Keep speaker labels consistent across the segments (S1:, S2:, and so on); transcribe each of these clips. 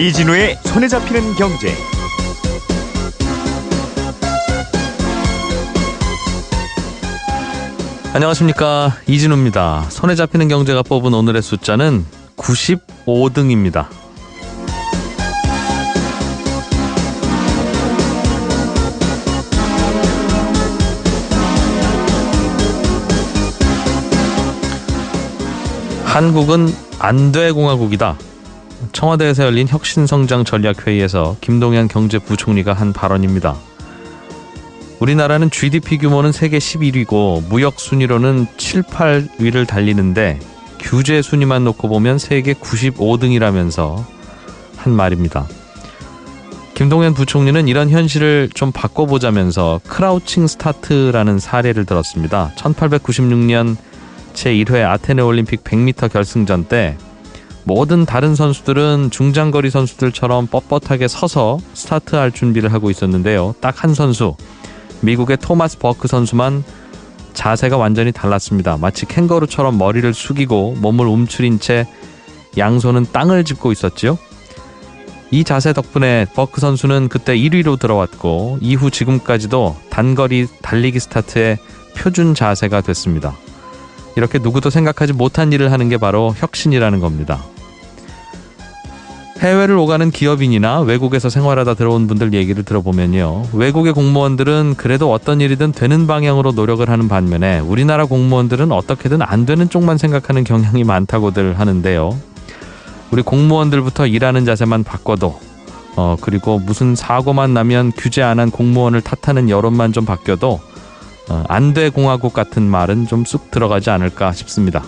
S1: 이진우의 손에 잡히는 경제.
S2: 안녕하십니까, 이진우입니다. 손에 잡히는 경제가 뽑은 오늘의 숫자는 95등입니다. 한국은 안돼 공화국이다. 청와대에서 열린 혁신성장전략회의에서 김동연 경제부총리가 한 발언입니다. 우리나라는 GDP 규모는 세계 11위고 무역 순위로는 7, 8위를 달리는데 규제 순위만 놓고 보면 세계 95등이라면서 한 말입니다. 김동연 부총리는 이런 현실을 좀 바꿔보자면서 크라우칭 스타트라는 사례를 들었습니다. 1896년 제1회 아테네 올림픽 100m 결승전 때 모든 다른 선수들은 중장거리 선수들처럼 뻣뻣하게 서서 스타트할 준비를 하고 있었는데요. 딱 한 선수, 미국의 토마스 버크 선수만 자세가 완전히 달랐습니다. 마치 캥거루처럼 머리를 숙이고 몸을 움츠린 채 양손은 땅을 짚고 있었지요. 이 자세 덕분에 버크 선수는 그때 1위로 들어왔고 이후 지금까지도 단거리 달리기 스타트의 표준 자세가 됐습니다. 이렇게 누구도 생각하지 못한 일을 하는 게 바로 혁신이라는 겁니다. 해외를 오가는 기업인이나 외국에서 생활하다 들어온 분들 얘기를 들어보면요, 외국의 공무원들은 그래도 어떤 일이든 되는 방향으로 노력을 하는 반면에 우리나라 공무원들은 어떻게든 안 되는 쪽만 생각하는 경향이 많다고들 하는데요. 우리 공무원들부터 일하는 자세만 바꿔도 그리고 무슨 사고만 나면 규제 안 한 공무원을 탓하는 여론만 좀 바뀌어도 안돼 공화국 같은 말은 좀 쑥 들어가지 않을까 싶습니다.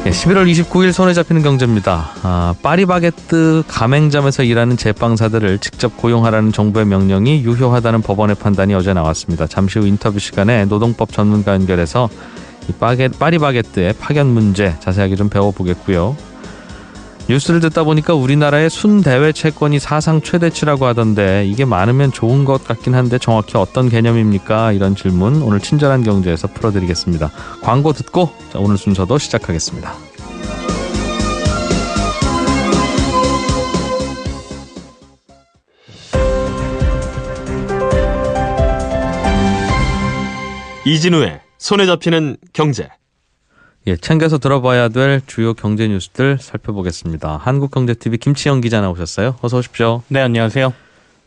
S2: 11월 29일 손에 잡히는 경제입니다. 파리바게뜨 가맹점에서 일하는 제빵사들을 직접 고용하라는 정부의 명령이 유효하다는 법원의 판단이 어제 나왔습니다. 잠시 후 인터뷰 시간에 노동법 전문가 연결해서 이 파리바게뜨의 파견 문제 자세하게 좀 배워보겠고요. 뉴스를 듣다 보니까 우리나라의 순대외 채권이 사상 최대치라고 하던데 이게 많으면 좋은 것 같긴 한데 정확히 어떤 개념입니까? 이런 질문 오늘 친절한 경제에서 풀어드리겠습니다. 광고 듣고 오늘 순서도 시작하겠습니다.
S3: 이진우의 손에 잡히는 경제.
S2: 챙겨서 들어봐야 될 주요 경제 뉴스들 살펴보겠습니다. 한국경제TV 김치영 기자 나오셨어요. 어서 오십시오.
S4: 네, 안녕하세요.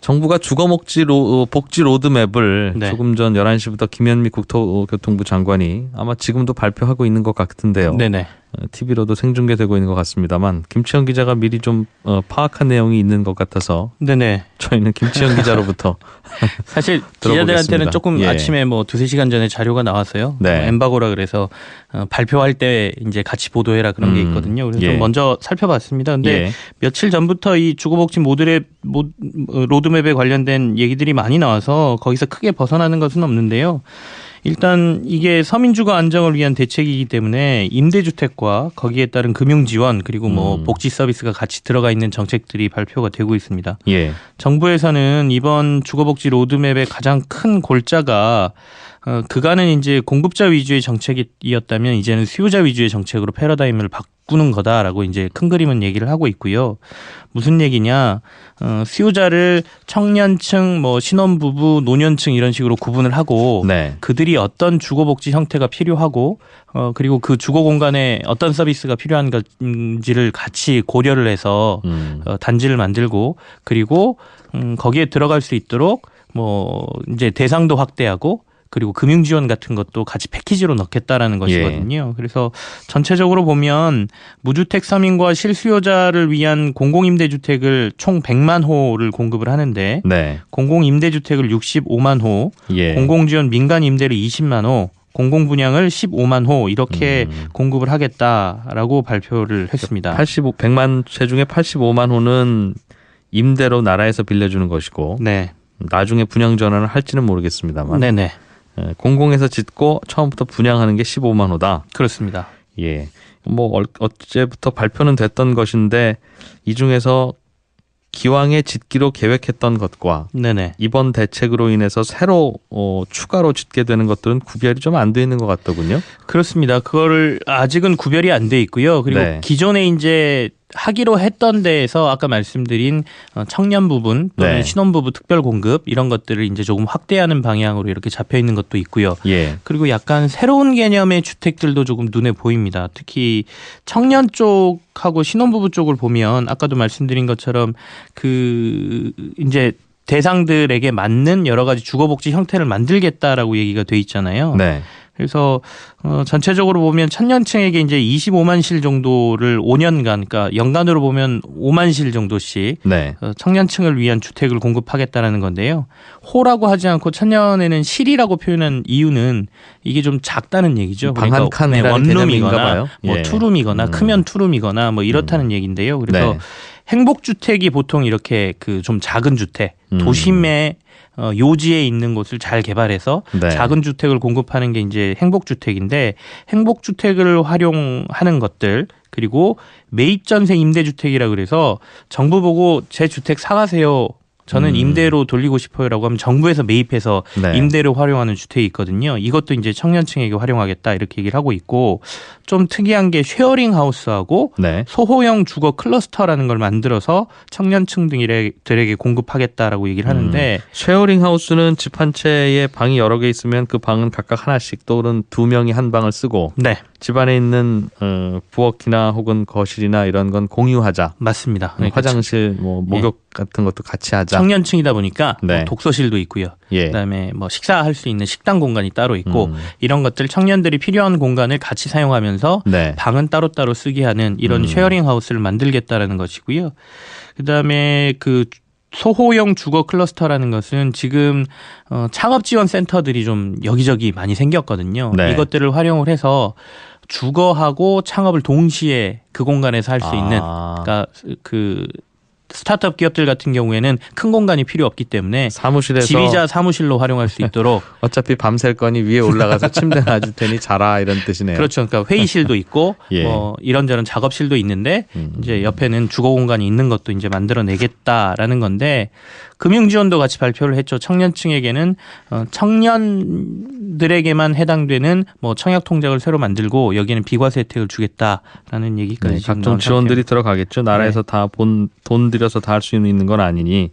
S2: 정부가 주거복지 로드맵을 조금 전 11시부터 김현미 국토교통부 장관이 아마 지금도 발표하고 있는 것 같은데요.
S4: 네네.
S2: TV로도 생중계되고 있는 것 같습니다만 김치영 기자가 미리 좀 파악한 내용이 있는 것 같아서
S4: 네네.
S2: 저희는 김치영 기자로부터
S4: 사실 기자들한테는 조금 아침에 뭐 2-3시간 전에 자료가 나왔어요.
S2: 네.
S4: 엠바고라 그래서 발표할 때 이제 같이 보도해라 그런 게 있거든요. 그래서 좀 먼저 살펴봤습니다. 근데 며칠 전부터 이 주거복지 로드맵에 관련된 얘기들이 많이 나와서 거기서 크게 벗어나는 것은 없는데요. 일단 이게 서민주거 안정을 위한 대책이기 때문에 임대주택과 거기에 따른 금융지원 그리고 뭐 복지 서비스가 같이 들어가 있는 정책들이 발표가 되고 있습니다. 정부에서는 이번 주거복지 로드맵의 가장 큰 골자가 그간은 이제 공급자 위주의 정책이었다면 이제는 수요자 위주의 정책으로 패러다임을 바꾸는 거다라고 이제 큰 그림은 얘기를 하고 있고요. 무슨 얘기냐? 수요자를 청년층, 뭐 신혼부부, 노년층 이런 식으로 구분을 하고 그들이 어떤 주거복지 형태가 필요하고 그리고 그 주거 공간에 어떤 서비스가 필요한 건지를 같이 고려를 해서 단지를 만들고 그리고 거기에 들어갈 수 있도록 뭐 이제 대상도 확대하고 그리고 금융 지원 같은 것도 같이 패키지로 넣겠다라는 것이거든요. 그래서 전체적으로 보면 무주택 서민과 실수요자를 위한 공공임대주택을 총 100만 호를 공급을 하는데 공공임대주택을 65만 호, 공공지원 민간임대를 20만 호, 공공분양을 15만 호 이렇게 공급을 하겠다라고 발표를 했습니다.
S2: 100만 채 중에 85만 호는 임대로 나라에서 빌려주는 것이고 나중에 분양 전환을 할지는 모르겠습니다만 공공에서 짓고 처음부터 분양하는 게 15만 호다.
S4: 그렇습니다.
S2: 뭐 어제부터 발표는 됐던 것인데 이 중에서 기왕에 짓기로 계획했던 것과
S4: 네네.
S2: 이번 대책으로 인해서 새로 추가로 짓게 되는 것들은 구별이 좀 안 돼 있는 것 같더군요.
S4: 그렇습니다. 그거를 아직은 구별이 안 돼 있고요. 그리고
S2: 네.
S4: 기존에 이제 하기로 했던 데에서 아까 말씀드린 청년 부분 또는
S2: 네.
S4: 신혼부부 특별 공급 이런 것들을 이제 조금 확대하는 방향으로 이렇게 잡혀 있는 것도 있고요.
S2: 예.
S4: 그리고 약간 새로운 개념의 주택들도 조금 눈에 보입니다. 특히 청년 쪽하고 신혼부부 쪽을 보면 아까도 말씀드린 것처럼 그 이제 대상들에게 맞는 여러 가지 주거복지 형태를 만들겠다라고 얘기가 돼 있잖아요.
S2: 네.
S4: 그래서 전체적으로 보면 청년층에게 이제 25만 실 정도를 5년간, 그러니까 연간으로 보면 5만 실 정도씩
S2: 네.
S4: 청년층을 위한 주택을 공급하겠다라는 건데요. 호라고 하지 않고 청년에는 실이라고 표현한 이유는 이게 좀 작다는 얘기죠.
S2: 방 한 칸이라는
S4: 원룸이거나
S2: 개념인가
S4: 뭐
S2: 예.
S4: 투룸이거나 크면 투룸이거나 뭐 이렇다는 얘기인데요. 그래서
S2: 네.
S4: 행복주택이 보통 이렇게 그 좀 작은 주택, 도심의 요지에 있는 곳을 잘 개발해서
S2: 네.
S4: 작은 주택을 공급하는 게 이제 행복주택인데 행복주택을 활용하는 것들 그리고 매입전세 임대주택이라 그래서 정부 보고 제 주택 사가세요. 저는 임대로 돌리고 싶어요라고 하면 정부에서 매입해서
S2: 네.
S4: 임대로 활용하는 주택이 있거든요. 이것도 이제 청년층에게 활용하겠다 이렇게 얘기를 하고 있고 좀 특이한 게 쉐어링 하우스하고
S2: 네.
S4: 소호형 주거 클러스터라는 걸 만들어서 청년층들에게 공급하겠다라고 얘기를 하는데
S2: 쉐어링 하우스는 집 한 채에 방이 여러 개 있으면 그 방은 각각 하나씩 또는 두 명이 한 방을 쓰고
S4: 네.
S2: 집안에 있는 부엌이나 혹은 거실이나 이런 건 공유하자.
S4: 맞습니다. 그러니까
S2: 화장실, 뭐 목욕 같은 것도 같이 하자.
S4: 청년층이다 보니까
S2: 네.
S4: 뭐 독서실도 있고요.
S2: 예.
S4: 그다음에 뭐 식사할 수 있는 식당 공간이 따로 있고 이런 것들 청년들이 필요한 공간을 같이 사용하면서
S2: 네.
S4: 방은 따로따로 쓰게 하는 이런 쉐어링 하우스를 만들겠다라는 것이고요. 그다음에 그 소호형 주거 클러스터라는 것은 지금 창업 지원 센터들이 좀 여기저기 많이 생겼거든요.
S2: 네.
S4: 이것들을 활용을 해서 주거하고 창업을 동시에 그 공간에서 할 수 있는 그러니까 그 스타트업 기업들 같은 경우에는 큰 공간이 필요 없기 때문에
S2: 사무실에서
S4: 집이자 사무실로 활용할 수 있도록
S2: 어차피 밤샐 거니 위에 올라가서 침대 놔줄 테니 자라 이런 뜻이네요.
S4: 그렇죠. 그러니까 회의실도 있고
S2: 예.
S4: 뭐 이런저런 작업실도 있는데 이제 옆에는 주거 공간이 있는 것도 이제 만들어내겠다라는 건데 금융 지원도 같이 발표를 했죠. 청년층에게는 청년들에게만 해당되는 뭐 청약 통장을 새로 만들고 여기에는 비과세 혜택을 주겠다라는 얘기까지
S2: 네,
S4: 지금
S2: 각종
S4: 나온
S2: 지원들이
S4: 상태입니다.
S2: 들어가겠죠. 나라에서 다 돈 들여서 다 할 수 있는 건 아니니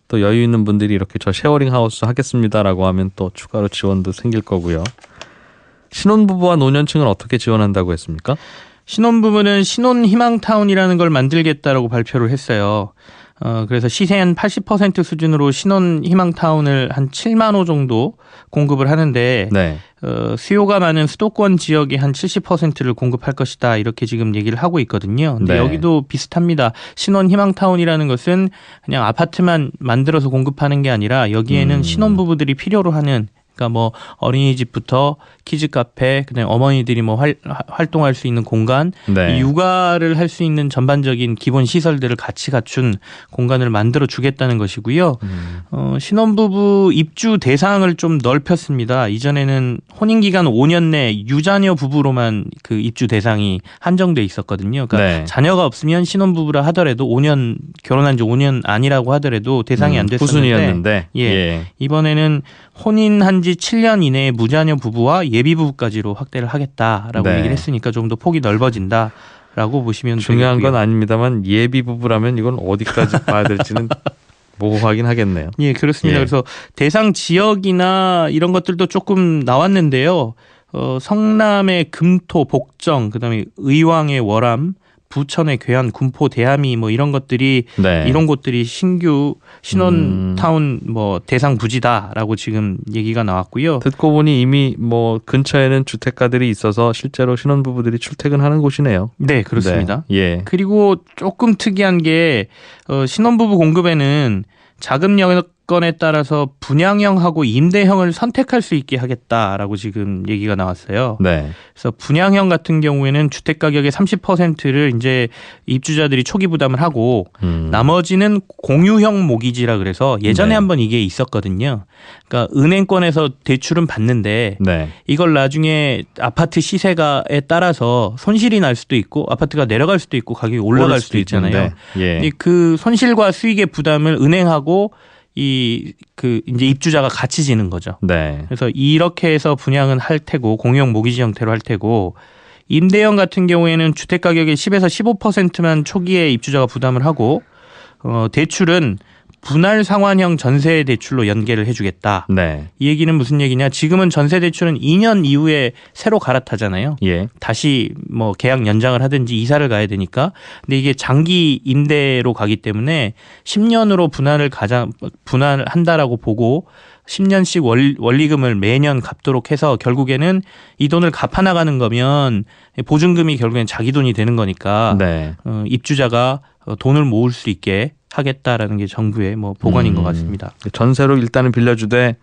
S2: 또 여유 있는 분들이 이렇게 저 쉐어링 하우스 하겠습니다라고 하면 또 추가로 지원도 생길 거고요. 신혼부부와 노년층은 어떻게 지원한다고 했습니까?
S4: 신혼부부는 신혼희망타운이라는 걸 만들겠다라고 발표를 했어요. 그래서 시세 한 80% 수준으로 신혼희망타운을 한 7만 호 정도 공급을 하는데
S2: 네.
S4: 수요가 많은 수도권 지역의 한 70%를 공급할 것이다 이렇게 지금 얘기를 하고 있거든요. 근데
S2: 네.
S4: 여기도 비슷합니다. 신혼희망타운이라는 것은 그냥 아파트만 만들어서 공급하는 게 아니라 여기에는 신혼부부들이 필요로 하는 그러니까 뭐 어린이집부터 키즈 카페, 그다음에 어머니들이 뭐 활동할 수 있는 공간,
S2: 네.
S4: 육아를 할 수 있는 전반적인 기본 시설들을 같이 갖춘 공간을 만들어 주겠다는 것이고요. 신혼부부 입주 대상을 좀 넓혔습니다. 이전에는 혼인 기간 5년 내 유자녀 부부로만 그 입주 대상이 한정돼 있었거든요. 그러니까
S2: 네.
S4: 자녀가 없으면 신혼부부라 하더라도 5년 결혼한 지 5년 아니라고 하더라도 대상이 안 됐었는데
S2: 후순위였는데
S4: 예. 이번에는 혼인한 지 7년 이내의 무자녀 부부와 예비부부까지로 확대를 하겠다라고
S2: 네.
S4: 얘기를 했으니까 좀 더 폭이 넓어진다라고 보시면
S2: 중요한
S4: 되겠고요.
S2: 건 아닙니다만 예비 부부라면 이건 어디까지 봐야 될지는 모호하긴 하겠네요.
S4: 예, 그렇습니다.
S2: 예.
S4: 그래서 대상 지역이나 이런 것들도 조금 나왔는데요. 성남의 금토, 복정, 그다음에 의왕의 월암, 부천의 괴한, 군포, 대함이 뭐 이런 것들이
S2: 네.
S4: 이런 곳들이 신규 신혼타운 뭐 대상 부지다라고 지금 얘기가 나왔고요.
S2: 듣고 보니 이미 뭐 근처에는 주택가들이 있어서 실제로 신혼부부들이 출퇴근하는 곳이네요.
S4: 네, 그렇습니다.
S2: 네. 예.
S4: 그리고 조금 특이한 게 신혼부부 공급에는 건에 따라서 분양형하고 임대형을 선택할 수 있게 하겠다라고 지금 얘기가 나왔어요.
S2: 네.
S4: 그래서 분양형 같은 경우에는 주택 가격의 30%를 이제 입주자들이 초기 부담을 하고 나머지는 공유형 모기지라 그래서 예전에
S2: 네.
S4: 한번 이게 있었거든요. 그러니까 은행권에서 대출은 받는데
S2: 네.
S4: 이걸 나중에 아파트 시세가에 따라서 손실이 날 수도 있고 아파트가 내려갈 수도 있고 가격이 올라갈 수도 있잖아요.
S2: 예.
S4: 그 손실과 수익의 부담을 은행하고 이제 입주자가 같이 지는 거죠.
S2: 네.
S4: 그래서 이렇게 해서 분양은 할 테고 공유형 모기지 형태로 할 테고 임대형 같은 경우에는 주택 가격의 10에서 15%만 초기에 입주자가 부담을 하고 대출은 분할 상환형 전세 대출로 연계를 해주겠다.
S2: 네.
S4: 이 얘기는 무슨 얘기냐? 지금은 전세 대출은 2년 이후에 새로 갈아타잖아요.
S2: 예.
S4: 다시 뭐 계약 연장을 하든지 이사를 가야 되니까. 근데 이게 장기 임대로 가기 때문에 10년으로 분할한다라고 보고 10년씩 원리금을 매년 갚도록 해서 결국에는 이 돈을 갚아 나가는 거면 보증금이 결국엔 자기 돈이 되는 거니까
S2: 네.
S4: 입주자가 돈을 모을 수 있게 하겠다라는 게 정부의 뭐 보관인 것 같습니다.
S2: 전세로 일단은 빌려주되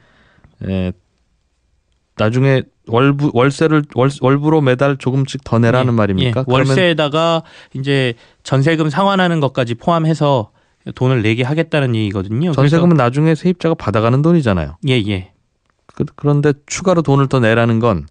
S2: 나중에 월부로 매달 조금씩 더 내라는 말입니까?
S4: 예. 월세에다가 이제 전세금 상환하는 것까지 포함해서 돈을 내게 하겠다는 얘기거든요.
S2: 전세금은 나중에 세입자가 받아가는 돈이잖아요.
S4: 예.
S2: 그런데 추가로 돈을 더 내라는 건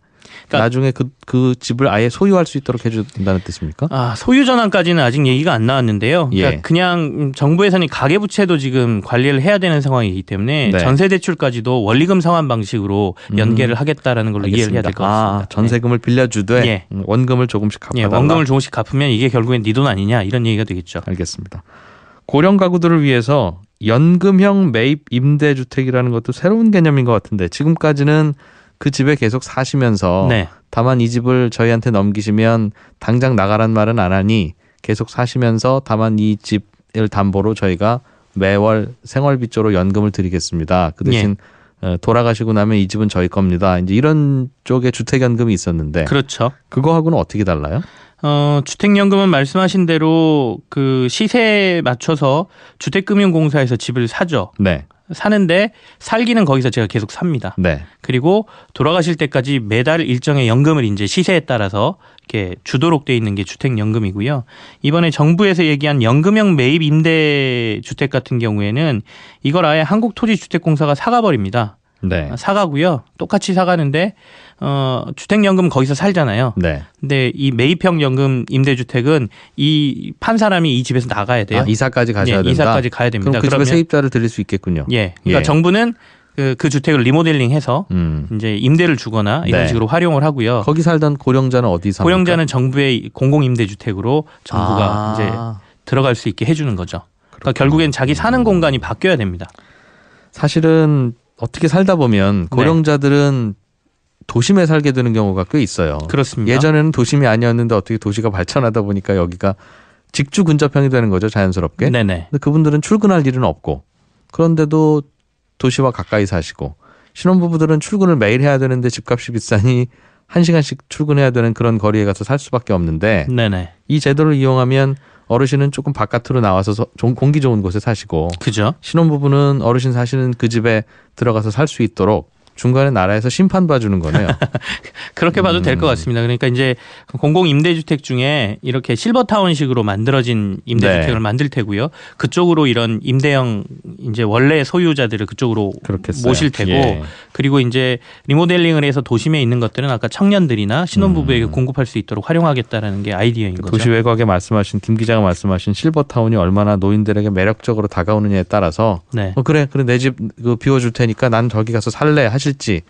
S4: 그러니까
S2: 나중에 그 집을 아예 소유할 수 있도록 해준다는 뜻입니까?
S4: 소유 전환까지는 아직 얘기가 안 나왔는데요. 그러니까
S2: 예.
S4: 그냥 정부에서는 가계부채도 지금 관리를 해야 되는 상황이기 때문에
S2: 네.
S4: 전세 대출까지도 원리금 상환 방식으로 연계를 하겠다라는 걸로 이해를 해야 될 것 같습니다.
S2: 전세금을 빌려주되
S4: 예.
S2: 원금을 조금씩 갚아달라.
S4: 원금을 조금씩 갚으면 이게 결국엔 네 돈 아니냐 이런 얘기가 되겠죠.
S2: 알겠습니다. 고령 가구들을 위해서 연금형 매입 임대주택이라는 것도 새로운 개념인 것 같은데 지금까지는 그 집에 계속 사시면서
S4: 네.
S2: 다만 이 집을 저희한테 넘기시면 당장 나가란 말은 안 하니 계속 사시면서 다만 이 집을 담보로 저희가 매월 생활비조로 연금을 드리겠습니다. 그 대신 돌아가시고 나면 이 집은 저희 겁니다. 이제 이런 쪽의 주택연금이 있었는데
S4: 그렇죠.
S2: 그거하고는 어떻게 달라요?
S4: 주택연금은 말씀하신 대로 그 시세에 맞춰서 주택금융공사에서 집을 사죠.
S2: 네.
S4: 사는데 살기는 거기서 제가 계속 삽니다.
S2: 네.
S4: 그리고 돌아가실 때까지 매달 일정의 연금을 이제 시세에 따라서 이렇게 주도록 돼 있는 게 주택연금이고요. 이번에 정부에서 얘기한 연금형 매입 임대주택 같은 경우에는 이걸 아예 한국토지주택공사가 사가버립니다.
S2: 네.
S4: 사가고요. 똑같이 사가는데 주택연금 거기서 살잖아요.
S2: 네.
S4: 근데 이 매입형 연금 임대주택은 이 판 사람이 이 집에서 나가야 돼요.
S2: 이사까지 가셔야 된다.
S4: 이사까지 가야 됩니다.
S2: 그럼 그 집에 세입자를 들일 수 있겠군요.
S4: 예. 그러니까 정부는 그 주택을 리모델링해서 이제 임대를 주거나 이런
S2: 네.
S4: 식으로 활용을 하고요.
S2: 거기 살던 고령자는 어디 삽니까?
S4: 고령자는 정부의 공공임대주택으로 정부가 이제 들어갈 수 있게 해주는 거죠. 그러니까 결국엔 자기 사는 공간이 바뀌어야 됩니다.
S2: 사실은 어떻게 살다 보면 고령자들은 도심에 살게 되는 경우가 꽤 있어요.
S4: 그렇습니다.
S2: 예전에는 도심이 아니었는데 어떻게 도시가 발전하다 보니까 여기가 직주 근접형이 되는 거죠, 자연스럽게.
S4: 네네.
S2: 근데 그분들은 출근할 일은 없고 그런데도 도시와 가까이 사시고 신혼부부들은 출근을 매일 해야 되는데 집값이 비싸니 1시간씩 출근해야 되는 그런 거리에 가서 살 수밖에 없는데
S4: 네네.
S2: 이 제도를 이용하면 어르신은 조금 바깥으로 나와서 공기 좋은 곳에 사시고
S4: 그죠.
S2: 신혼부부는 어르신 사시는 그 집에 들어가서 살 수 있도록 중간에 나라에서 심판 봐주는 거네요.
S4: 그렇게 봐도 될 것 같습니다. 그러니까 이제 공공 임대주택 중에 이렇게 실버타운식으로 만들어진 임대주택을 만들 테고요. 그쪽으로 이런 임대형 이제 원래 소유자들을 그쪽으로
S2: 그렇겠어요.
S4: 모실 테고
S2: 예.
S4: 그리고 이제 리모델링을 해서 도심에 있는 것들은 아까 청년들이나 신혼부부에게 공급할 수 있도록 활용하겠다라는 게 아이디어인 거죠.
S2: 도시 외곽에 말씀하신 김 기자가 말씀하신 실버타운이 얼마나 노인들에게 매력적으로 다가오느냐에 따라서
S4: 네.
S2: 그래 내 집 비워줄 테니까 난 저기 가서 살래 하실지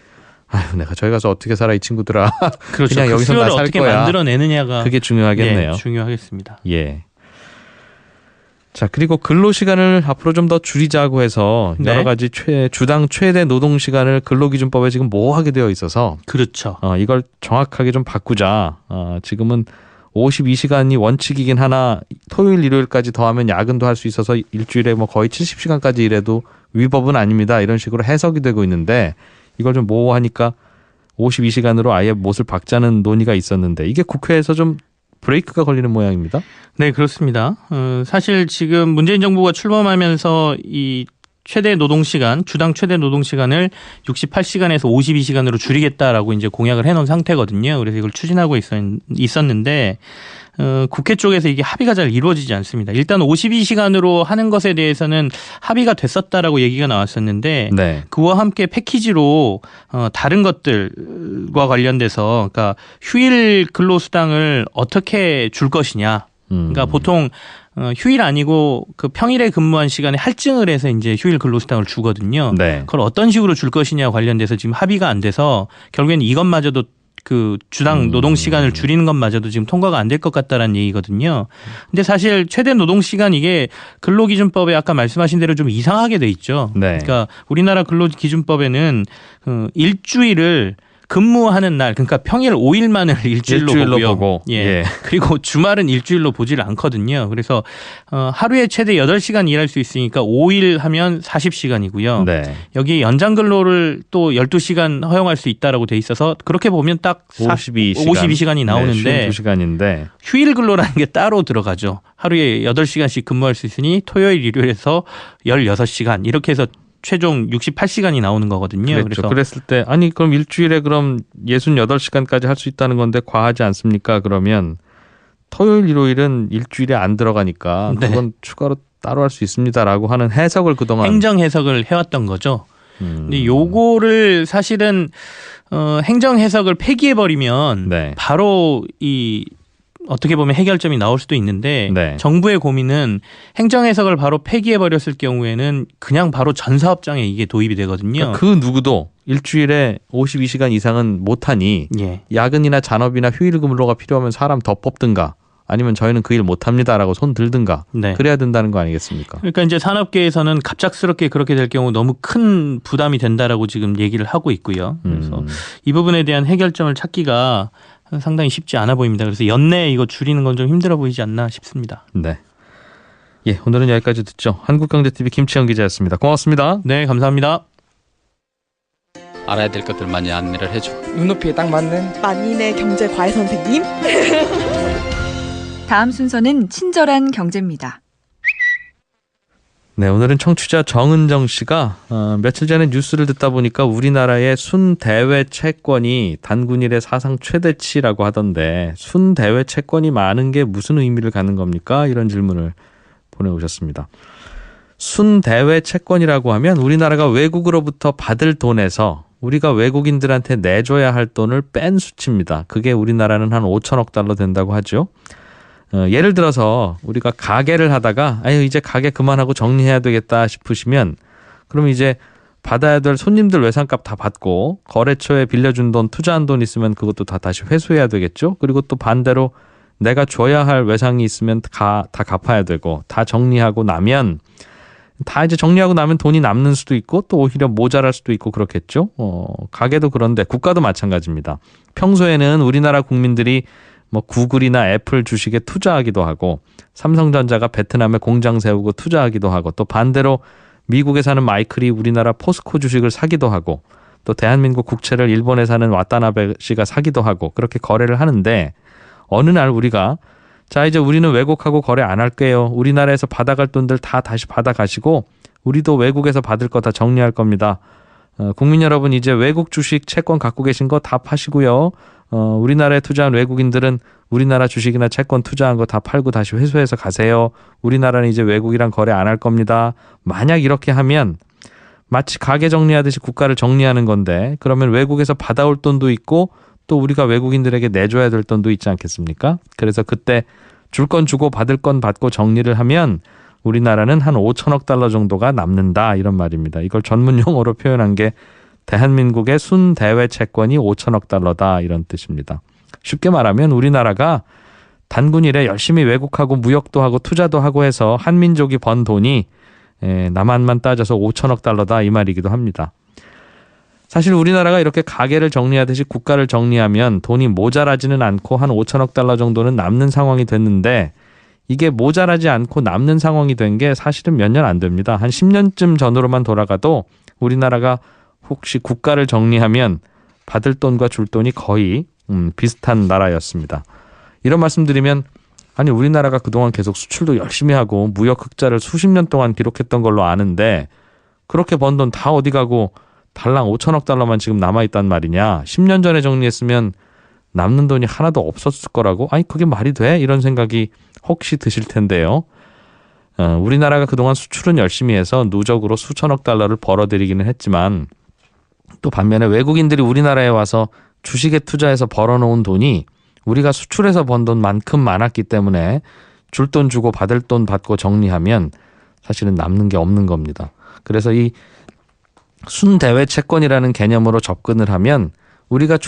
S2: 아유 내가 저기 가서 어떻게 살아 이 친구들아
S4: 그렇죠.
S2: 그냥 여기서 나 살
S4: 어떻게
S2: 거야.
S4: 만들어내느냐가
S2: 그게 중요하겠네요.
S4: 예, 중요하겠습니다.
S2: 예. 자 그리고 근로 시간을 앞으로 좀 더 줄이자고 해서
S4: 네.
S2: 여러 가지 주당 최대 노동 시간을 근로기준법에 지금 모호하게 되어 있어서
S4: 그렇죠.
S2: 이걸 정확하게 좀 바꾸자. 지금은 52시간이 원칙이긴 하나 토요일 일요일까지 더하면 야근도 할 수 있어서 일주일에 뭐 거의 70시간까지 일해도 위법은 아닙니다. 이런 식으로 해석이 되고 있는데 이걸 좀 모호하니까 52시간으로 아예 못을 박자는 논의가 있었는데 이게 국회에서 좀 브레이크가 걸리는 모양입니다.
S4: 네, 그렇습니다. 사실 지금 문재인 정부가 출범하면서 이 최대 노동 시간, 주당 최대 노동 시간을 68시간에서 52시간으로 줄이겠다라고 이제 공약을 해놓은 상태거든요. 그래서 이걸 추진하고 있었는데 국회 쪽에서 이게 합의가 잘 이루어지지 않습니다. 일단 52시간으로 하는 것에 대해서는 합의가 됐었다라고 얘기가 나왔었는데
S2: 네.
S4: 그와 함께 패키지로 다른 것들과 관련돼서 그러니까 휴일 근로수당을 어떻게 줄 것이냐. 그러니까 보통 휴일 아니고 그 평일에 근무한 시간에 할증을 해서 이제 휴일 근로수당을 주거든요.
S2: 네.
S4: 그걸 어떤 식으로 줄 것이냐 관련돼서 지금 합의가 안 돼서 결국에는 이것마저도 그 주당 노동 시간을 줄이는 것마저도 지금 통과가 안 될 것 같다라는 얘기거든요. 근데 사실 최대 노동 시간 이게 근로기준법에 아까 말씀하신 대로 좀 이상하게 돼 있죠.
S2: 네.
S4: 그러니까 우리나라 근로기준법에는 일주일을 근무하는 날, 그러니까 평일 5일만을 일주일로 보고요. 예. 그리고 주말은 일주일로 보지를 않거든요. 그래서 하루에 최대 8시간 일할 수 있으니까 5일 하면 40시간이고요.
S2: 네.
S4: 여기 연장 근로를 또 12시간 허용할 수 있다라고 돼 있어서 그렇게 보면 딱 52시간이 나오는데
S2: 네, 52시간인데
S4: 휴일 근로라는 게 따로 들어가죠. 하루에 8시간씩 근무할 수 있으니 토요일, 일요일에서 16시간 이렇게 해서 최종 68시간이 나오는 거거든요.
S2: 그랬죠.
S4: 그래서
S2: 그랬을 때 아니 그럼 일주일에 그럼 68시간까지 할 수 있다는 건데 과하지 않습니까? 그러면 토요일, 일요일은 일주일에 안 들어가니까
S4: 네.
S2: 그건 추가로 따로 할 수 있습니다라고 하는 해석을 그동안
S4: 행정 해석을 해왔던 거죠. 근데 요거를 사실은 행정 해석을 폐기해 버리면
S2: 네.
S4: 바로 이 어떻게 보면 해결점이 나올 수도 있는데
S2: 네.
S4: 정부의 고민은 행정 해석을 바로 폐기해 버렸을 경우에는 그냥 바로 전 사업장에 이게 도입이 되거든요.
S2: 그러니까 그 누구도 일주일에 52시간 이상은 못하니
S4: 예.
S2: 야근이나 잔업이나 휴일 근로가 필요하면 사람 더 뽑든가 아니면 저희는 그 일 못합니다라고 손 들든가
S4: 네.
S2: 그래야 된다는 거 아니겠습니까?
S4: 그러니까 이제 산업계에서는 갑작스럽게 그렇게 될 경우 너무 큰 부담이 된다라고 지금 얘기를 하고 있고요. 그래서 이 부분에 대한 해결점을 찾기가 상당히 쉽지 않아 보입니다. 그래서 연내에 이거 줄이는 건 좀 힘들어 보이지 않나 싶습니다.
S2: 네. 예, 오늘은 여기까지 듣죠. 한국경제TV 김치영 기자였습니다. 고맙습니다.
S4: 네, 감사합니다.
S5: 알아야 될 것들 많이 안내를 해주고
S6: 눈높이에 딱 맞는
S7: 만인의 경제 과외 선생님.
S8: 다음 순서는 친절한 경제입니다.
S2: 네, 오늘은 청취자 정은정 씨가 며칠 전에 뉴스를 듣다 보니까 우리나라의 순대외 채권이 단군 이래 사상 최대치라고 하던데 순대외 채권이 많은 게 무슨 의미를 갖는 겁니까? 이런 질문을 보내오셨습니다. 순대외 채권이라고 하면 우리나라가 외국으로부터 받을 돈에서 우리가 외국인들한테 내줘야 할 돈을 뺀 수치입니다. 그게 우리나라는 한 5천억 달러 된다고 하죠. 예를 들어서 우리가 가게를 하다가 아유 이제 가게 그만하고 정리해야 되겠다 싶으시면 그럼 이제 받아야 될 손님들 외상값 다 받고 거래처에 빌려준 돈 투자한 돈 있으면 그것도 다 다시 회수해야 되겠죠. 그리고 또 반대로 내가 줘야 할 외상이 있으면 다 갚아야 되고 다 정리하고 나면 다 이제 정리하고 나면 돈이 남는 수도 있고 또 오히려 모자랄 수도 있고 그렇겠죠. 가게도 그런데 국가도 마찬가지입니다. 평소에는 우리나라 국민들이 뭐 구글이나 애플 주식에 투자하기도 하고 삼성전자가 베트남에 공장 세우고 투자하기도 하고 또 반대로 미국에 사는 마이클이 우리나라 포스코 주식을 사기도 하고 또 대한민국 국채를 일본에 사는 와타나베 씨가 사기도 하고 그렇게 거래를 하는데 어느 날 우리가 자 이제 우리는 외국하고 거래 안 할게요. 우리나라에서 받아갈 돈들 다 다시 받아가시고 우리도 외국에서 받을 거 다 정리할 겁니다. 국민 여러분 이제 외국 주식 채권 갖고 계신 거 다 파시고요. 우리나라에 투자한 외국인들은 우리나라 주식이나 채권 투자한 거 다 팔고 다시 회수해서 가세요. 우리나라는 이제 외국이랑 거래 안 할 겁니다. 만약 이렇게 하면 마치 가게 정리하듯이 국가를 정리하는 건데 그러면 외국에서 받아올 돈도 있고 또 우리가 외국인들에게 내줘야 될 돈도 있지 않겠습니까? 그래서 그때 줄 건 주고 받을 건 받고 정리를 하면 우리나라는 한 5천억 달러 정도가 남는다 이런 말입니다. 이걸 전문 용어로 표현한 게 대한민국의 순대외 채권이 5천억 달러다 이런 뜻입니다. 쉽게 말하면 우리나라가 단군 이래 열심히 외국하고 무역도 하고 투자도 하고 해서 한민족이 번 돈이 남한만 따져서 5천억 달러다 이 말이기도 합니다. 사실 우리나라가 이렇게 가게를 정리하듯이 국가를 정리하면 돈이 모자라지는 않고 한 5천억 달러 정도는 남는 상황이 됐는데 이게 모자라지 않고 남는 상황이 된 게 사실은 몇 년 안 됩니다. 한 10년쯤 전으로만 돌아가도 우리나라가 혹시 국가를 정리하면 받을 돈과 줄 돈이 거의 비슷한 나라였습니다. 이런 말씀드리면 아니 우리나라가 그동안 계속 수출도 열심히 하고 무역 흑자를 수십 년 동안 기록했던 걸로 아는데 그렇게 번 돈 다 어디 가고 달랑 5천억 달러만 지금 남아있단 말이냐. 10년 전에 정리했으면 남는 돈이 하나도 없었을 거라고. 아니 그게 말이 돼? 이런 생각이 혹시 드실 텐데요. 우리나라가 그동안 수출은 열심히 해서 누적으로 수천억 달러를 벌어들이기는 했지만 또 반면에 외국인들이 우리나라에 와서 주식에 투자해서 벌어놓은 돈이 우리가 수출해서 번 돈만큼 많았기 때문에 줄 돈 주고 받을 돈 받고 정리하면 사실은 남는 게 없는 겁니다. 그래서 이 순대외 채권이라는 개념으로 접근을 하면 우리가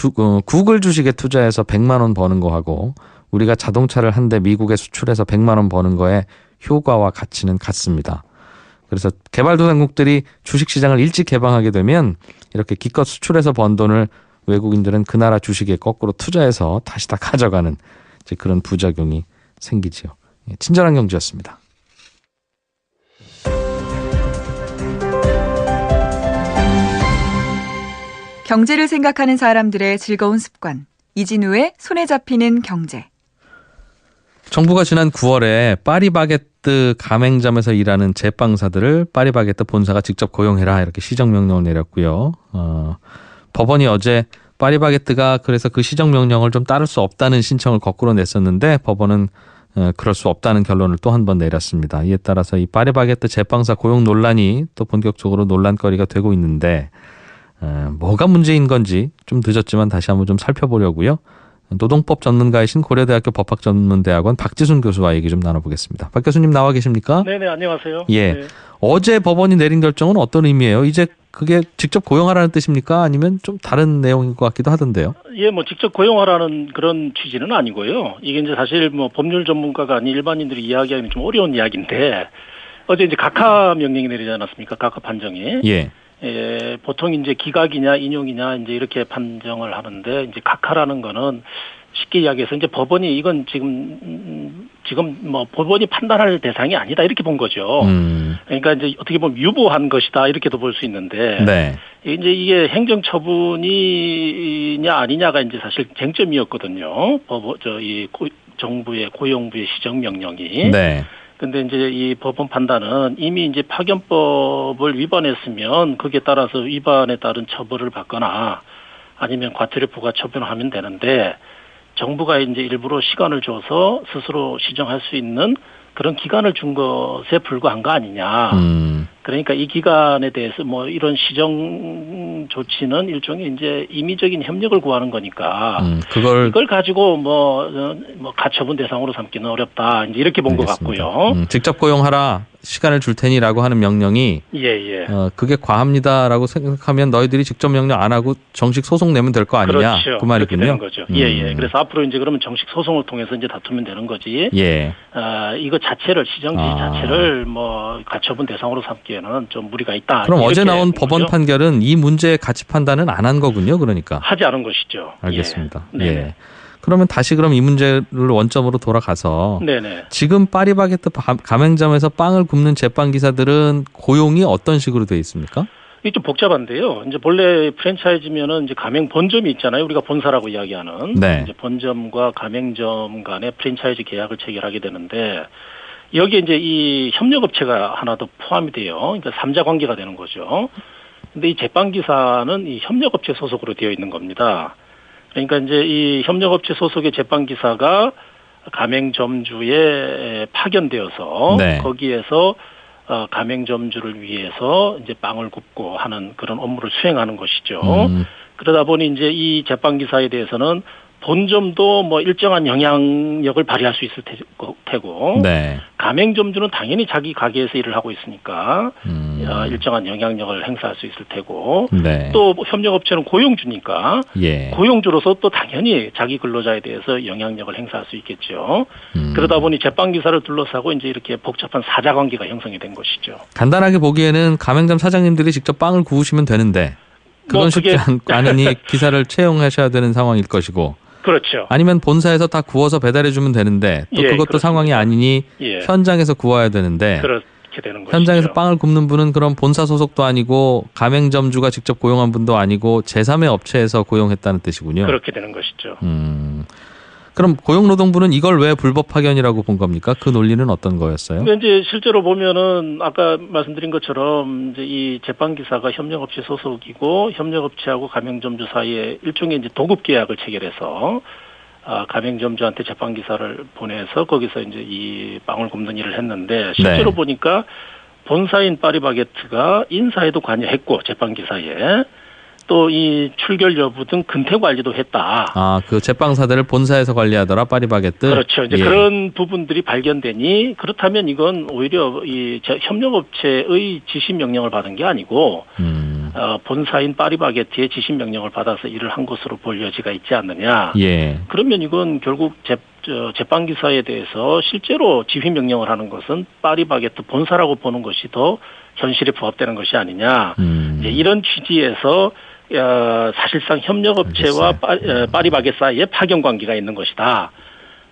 S2: 구글 주식에 투자해서 100만 원 버는 거하고 우리가 자동차를 한 대 미국에 수출해서 100만 원 버는 거에 효과와 가치는 같습니다. 그래서 개발도상국들이 주식시장을 일찍 개방하게 되면 이렇게 기껏 수출해서 번 돈을 외국인들은 그 나라 주식에 거꾸로 투자해서 다시 다 가져가는 이제 그런 부작용이 생기지요. 친절한 경제였습니다.
S8: 경제를 생각하는 사람들의 즐거운 습관. 이진우의 손에 잡히는 경제.
S2: 정부가 지난 9월에 파리바게뜨 가맹점에서 일하는 제빵사들을 파리바게뜨 본사가 직접 고용해라 이렇게 시정명령을 내렸고요. 법원이 어제 파리바게뜨가 그래서 그 시정명령을 좀 따를 수 없다는 신청을 거꾸로 냈었는데 법원은 그럴 수 없다는 결론을 또 한 번 내렸습니다. 이에 따라서 이 파리바게뜨 제빵사 고용 논란이 또 본격적으로 논란거리가 되고 있는데 뭐가 문제인 건지 좀 늦었지만 다시 한번 좀 살펴보려고요. 노동법 전문가이신 고려대학교 법학전문대학원 박지순 교수와 얘기 좀 나눠보겠습니다. 박 교수님 나와 계십니까?
S6: 네네, 안녕하세요.
S2: 예.
S6: 네.
S2: 어제 법원이 내린 결정은 어떤 의미예요? 이제 그게 직접 고용하라는 뜻입니까? 아니면 좀 다른 내용인 것 같기도 하던데요.
S6: 예, 뭐 직접 고용하라는 그런 취지는 아니고요. 이게 이제 사실 뭐 법률 전문가가 아닌 일반인들이 이야기하기는 좀 어려운 이야기인데 어제 이제 각하 명령이 내리지 않았습니까? 각하 판정이.
S2: 예.
S6: 예, 보통 이제 기각이냐 인용이냐 이제 이렇게 판정을 하는데 이제 각하라는 거는 쉽게 이야기해서 이제 법원이 이건 지금 뭐 법원이 판단할 대상이 아니다 이렇게 본 거죠. 그러니까 이제 어떻게 보면 유보한 것이다 이렇게도 볼 수 있는데
S2: 네.
S6: 이제 이게 행정처분이냐 아니냐가 이제 사실 쟁점이었거든요. 정부의 고용부의 시정명령이.
S2: 네.
S6: 근데 이제 이 법원 판단은 이미 이제 파견법을 위반했으면 거기에 따라서 위반에 따른 처벌을 받거나 아니면 과태료 부과 처분을 하면 되는데 정부가 이제 일부러 시간을 줘서 스스로 시정할 수 있는 그런 기간을 준 것에 불과한 거 아니냐. 그러니까 이 기간에 대해서 뭐 이런 시정 조치는 일종의 이제 임의적인 협력을 구하는 거니까 이걸 가지고 뭐 가처분 대상으로 삼기는 어렵다. 이제 이렇게 본 것 같고요.
S2: 직접 고용하라. 시간을 줄 테니라고 하는 명령이
S6: 예.
S2: 그게 과합니다라고 생각하면 너희들이 직접 명령 안 하고 정식 소송 내면 될 거 아니냐.
S6: 그렇죠.
S2: 그 말이군요.
S6: 그렇게 되는 거죠. 예. 그래서 앞으로 이제 그러면 정식 소송을 통해서 이제 다투면 되는 거지.
S2: 예.
S6: 이거 자체를 시정지 자체를 뭐 가처분 대상으로 삼기에는 좀 무리가 있다.
S2: 그럼 어제 나온 법원
S6: 거죠?
S2: 판결은 이 문제의 가치 판단은 안 한 거군요. 그러니까.
S6: 하지 않은 것이죠.
S2: 알겠습니다.
S6: 예.
S2: 예. 그러면 다시 그럼 이 문제를 원점으로 돌아가서
S6: 네네.
S2: 지금 파리바게뜨 가맹점에서 빵을 굽는 제빵 기사들은 고용이 어떤 식으로 되어 있습니까?
S6: 이게 좀 복잡한데요. 이제 본래 프랜차이즈면은 이제 가맹 본점이 있잖아요. 우리가 본사라고 이야기하는.
S2: 네.
S6: 이제 본점과 가맹점 간의 프랜차이즈 계약을 체결하게 되는데 여기에 이제 이 협력업체가 하나 더 포함이 돼요. 그러니까 3자 관계가 되는 거죠. 근데 이 제빵 기사는 이 협력업체 소속으로 되어 있는 겁니다. 그러니까 이제 이 협력업체 소속의 제빵기사가 가맹점주에 파견되어서
S2: 네.
S6: 거기에서 가맹점주를 위해서 이제 빵을 굽고 하는 그런 업무를 수행하는 것이죠. 그러다 보니 이제 이 제빵기사에 대해서는 본점도 뭐 일정한 영향력을 발휘할 수 있을 테고
S2: 네.
S6: 가맹점주는 당연히 자기 가게에서 일을 하고 있으니까 일정한 영향력을 행사할 수 있을 테고
S2: 네.
S6: 또 협력업체는 고용주니까
S2: 예.
S6: 고용주로서 또 당연히 자기 근로자에 대해서 영향력을 행사할 수 있겠죠. 그러다 보니 제빵기사를 둘러싸고 이제 이렇게 복잡한 사자관계가 형성이 된 것이죠.
S2: 간단하게 보기에는 가맹점 사장님들이 직접 빵을 구우시면 되는데 그건 쉽지 않으니 기사를 채용하셔야 되는 상황일 것이고
S6: 그렇죠.
S2: 아니면 본사에서 다 구워서 배달해주면 되는데 또 그것도
S6: 그렇습니다.
S2: 상황이 아니니 현장에서 구워야 되는데
S6: 그렇게 되는 거죠.
S2: 현장에서 빵을 굽는 분은 그럼 본사 소속도 아니고 가맹점주가 직접 고용한 분도 아니고 제3의 업체에서 고용했다는 뜻이군요.
S6: 그렇게 되는 것이죠.
S2: 그럼 고용노동부는 이걸 왜 불법 파견이라고 본 겁니까? 그 논리는 어떤 거였어요?
S6: 근데 이제 실제로 보면은 아까 말씀드린 것처럼 이제 이 제빵기사가 협력업체 소속이고 협력업체하고 가맹점주 사이에 일종의 이제 도급 계약을 체결해서 가맹점주한테 제빵기사를 보내서 거기서 이제 이 빵을 굽는 일을 했는데 실제로
S2: 네.
S6: 보니까 본사인 파리바게트가 인사에도 관여했고 제빵기사에 또 이 출결 여부 등 근태 관리도 했다.
S2: 그 제빵사들을 본사에서 관리하더라 파리바게뜨.
S6: 그렇죠. 이제 그런 부분들이 발견되니 그렇다면 이건 오히려 이 협력업체의 지시 명령을 받은 게 아니고 본사인 파리바게트의 지시 명령을 받아서 일을 한 것으로 볼 여지가 있지 않느냐.
S2: 예.
S6: 그러면 이건 결국 제빵기사에 대해서 실제로 지휘 명령을 하는 것은 파리바게트 본사라고 보는 것이 더 현실에 부합되는 것이 아니냐. 이제 이런 취지에서 사실상 협력업체와 파리바게트 사이에 파견 관계가 있는 것이다.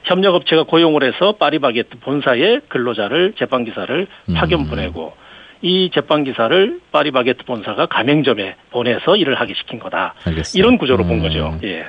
S6: 협력업체가 고용을 해서 파리바게트 본사에 근로자를 제빵기사를 파견 보내고 이 제빵기사를 파리바게트 본사가 가맹점에 보내서 일을 하게 시킨 거다.
S2: 알겠습니다.
S6: 이런 구조로 본 거죠. 예.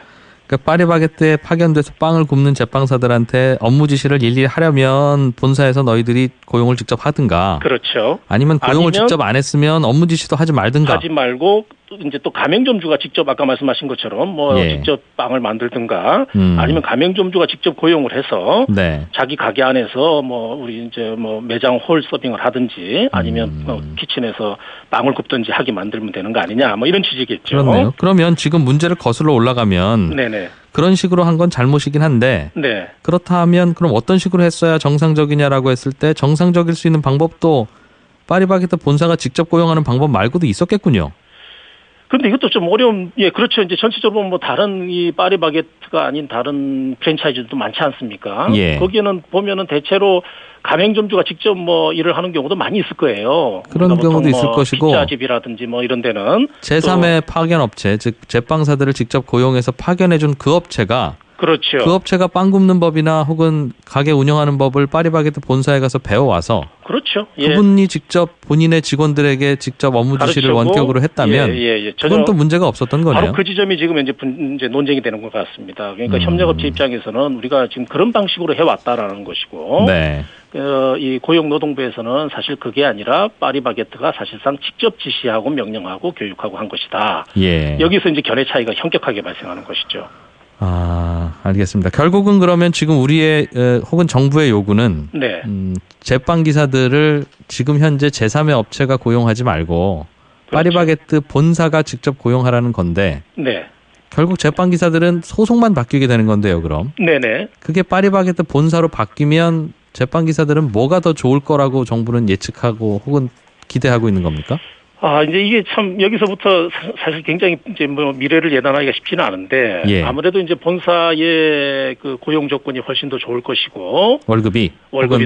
S2: 그러니까 파리바게뜨에 파견돼서 빵을 굽는 제빵사들한테 업무 지시를 일일이 하려면 본사에서 너희들이 고용을 직접 하든가.
S6: 그렇죠.
S2: 아니면 고용을 직접 안 했으면 업무 지시도 하지 말든가.
S6: 하지 말고 이제 또 가맹점주가 직접 아까 말씀하신 것처럼 직접 빵을 만들든가 아니면 가맹점주가 직접 고용을 해서
S2: 네.
S6: 자기 가게 안에서 우리 이제 매장 홀 서빙을 하든지 아니면 키친에서 빵을 굽든지 하게 만들면 되는 거 아니냐 이런 취지겠죠.
S2: 그렇네요. 그러면 지금 문제를 거슬러 올라가면
S6: 네네.
S2: 그런 식으로 한 건 잘못이긴 한데
S6: 네.
S2: 그렇다면 그럼 어떤 식으로 했어야 정상적이냐라고 했을 때 정상적일 수 있는 방법도 파리바게뜨 본사가 직접 고용하는 방법 말고도 있었겠군요.
S6: 그런데 이것도 좀 어려운, 그렇죠. 이제 전체적으로 다른 이 파리바게트가 아닌 다른 프랜차이즈도 많지 않습니까?
S2: 예.
S6: 거기에는 보면은 대체로 가맹점주가 직접 일을 하는 경우도 많이 있을 거예요.
S2: 그런 경우도 있을 것이고.
S6: 피자집이라든지 이런 데는.
S2: 제3의 파견 업체, 즉 제빵사들을 직접 고용해서 파견해준 그 업체가
S6: 그렇죠.
S2: 그 업체가 빵 굽는 법이나 혹은 가게 운영하는 법을 파리바게뜨 본사에 가서 배워와서
S6: 그렇죠. 예.
S2: 그분이 직접 본인의 직원들에게 직접 업무 지시를 원격으로 했다면 그건 또 문제가 없었던 거네요.
S6: 바로 그 지점이 지금 이제 논쟁이 되는 것 같습니다. 그러니까 협력업체 입장에서는 우리가 지금 그런 방식으로 해왔다라는 것이고
S2: 네.
S6: 이 고용노동부에서는 사실 그게 아니라 파리바게뜨가 사실상 직접 지시하고 명령하고 교육하고 한 것이다.
S2: 예.
S6: 여기서 이제 견해 차이가 현격하게 발생하는 것이죠.
S2: 알겠습니다. 결국은 그러면 지금 우리의 혹은 정부의 요구는
S6: 네.
S2: 제빵 기사들을 지금 현재 제3의 업체가 고용하지 말고 그렇죠. 파리바게뜨 본사가 직접 고용하라는 건데
S6: 네.
S2: 결국 제빵 기사들은 소속만 바뀌게 되는 건데요. 그럼
S6: 네네.
S2: 그게 파리바게뜨 본사로 바뀌면 제빵 기사들은 뭐가 더 좋을 거라고 정부는 예측하고 혹은 기대하고 있는 겁니까?
S6: 이제 이게 참 여기서부터 사실 굉장히 이제 미래를 예단하기가 쉽지는 않은데
S2: 예.
S6: 아무래도 이제 본사의 그 고용 조건이 훨씬 더 좋을 것이고 월급이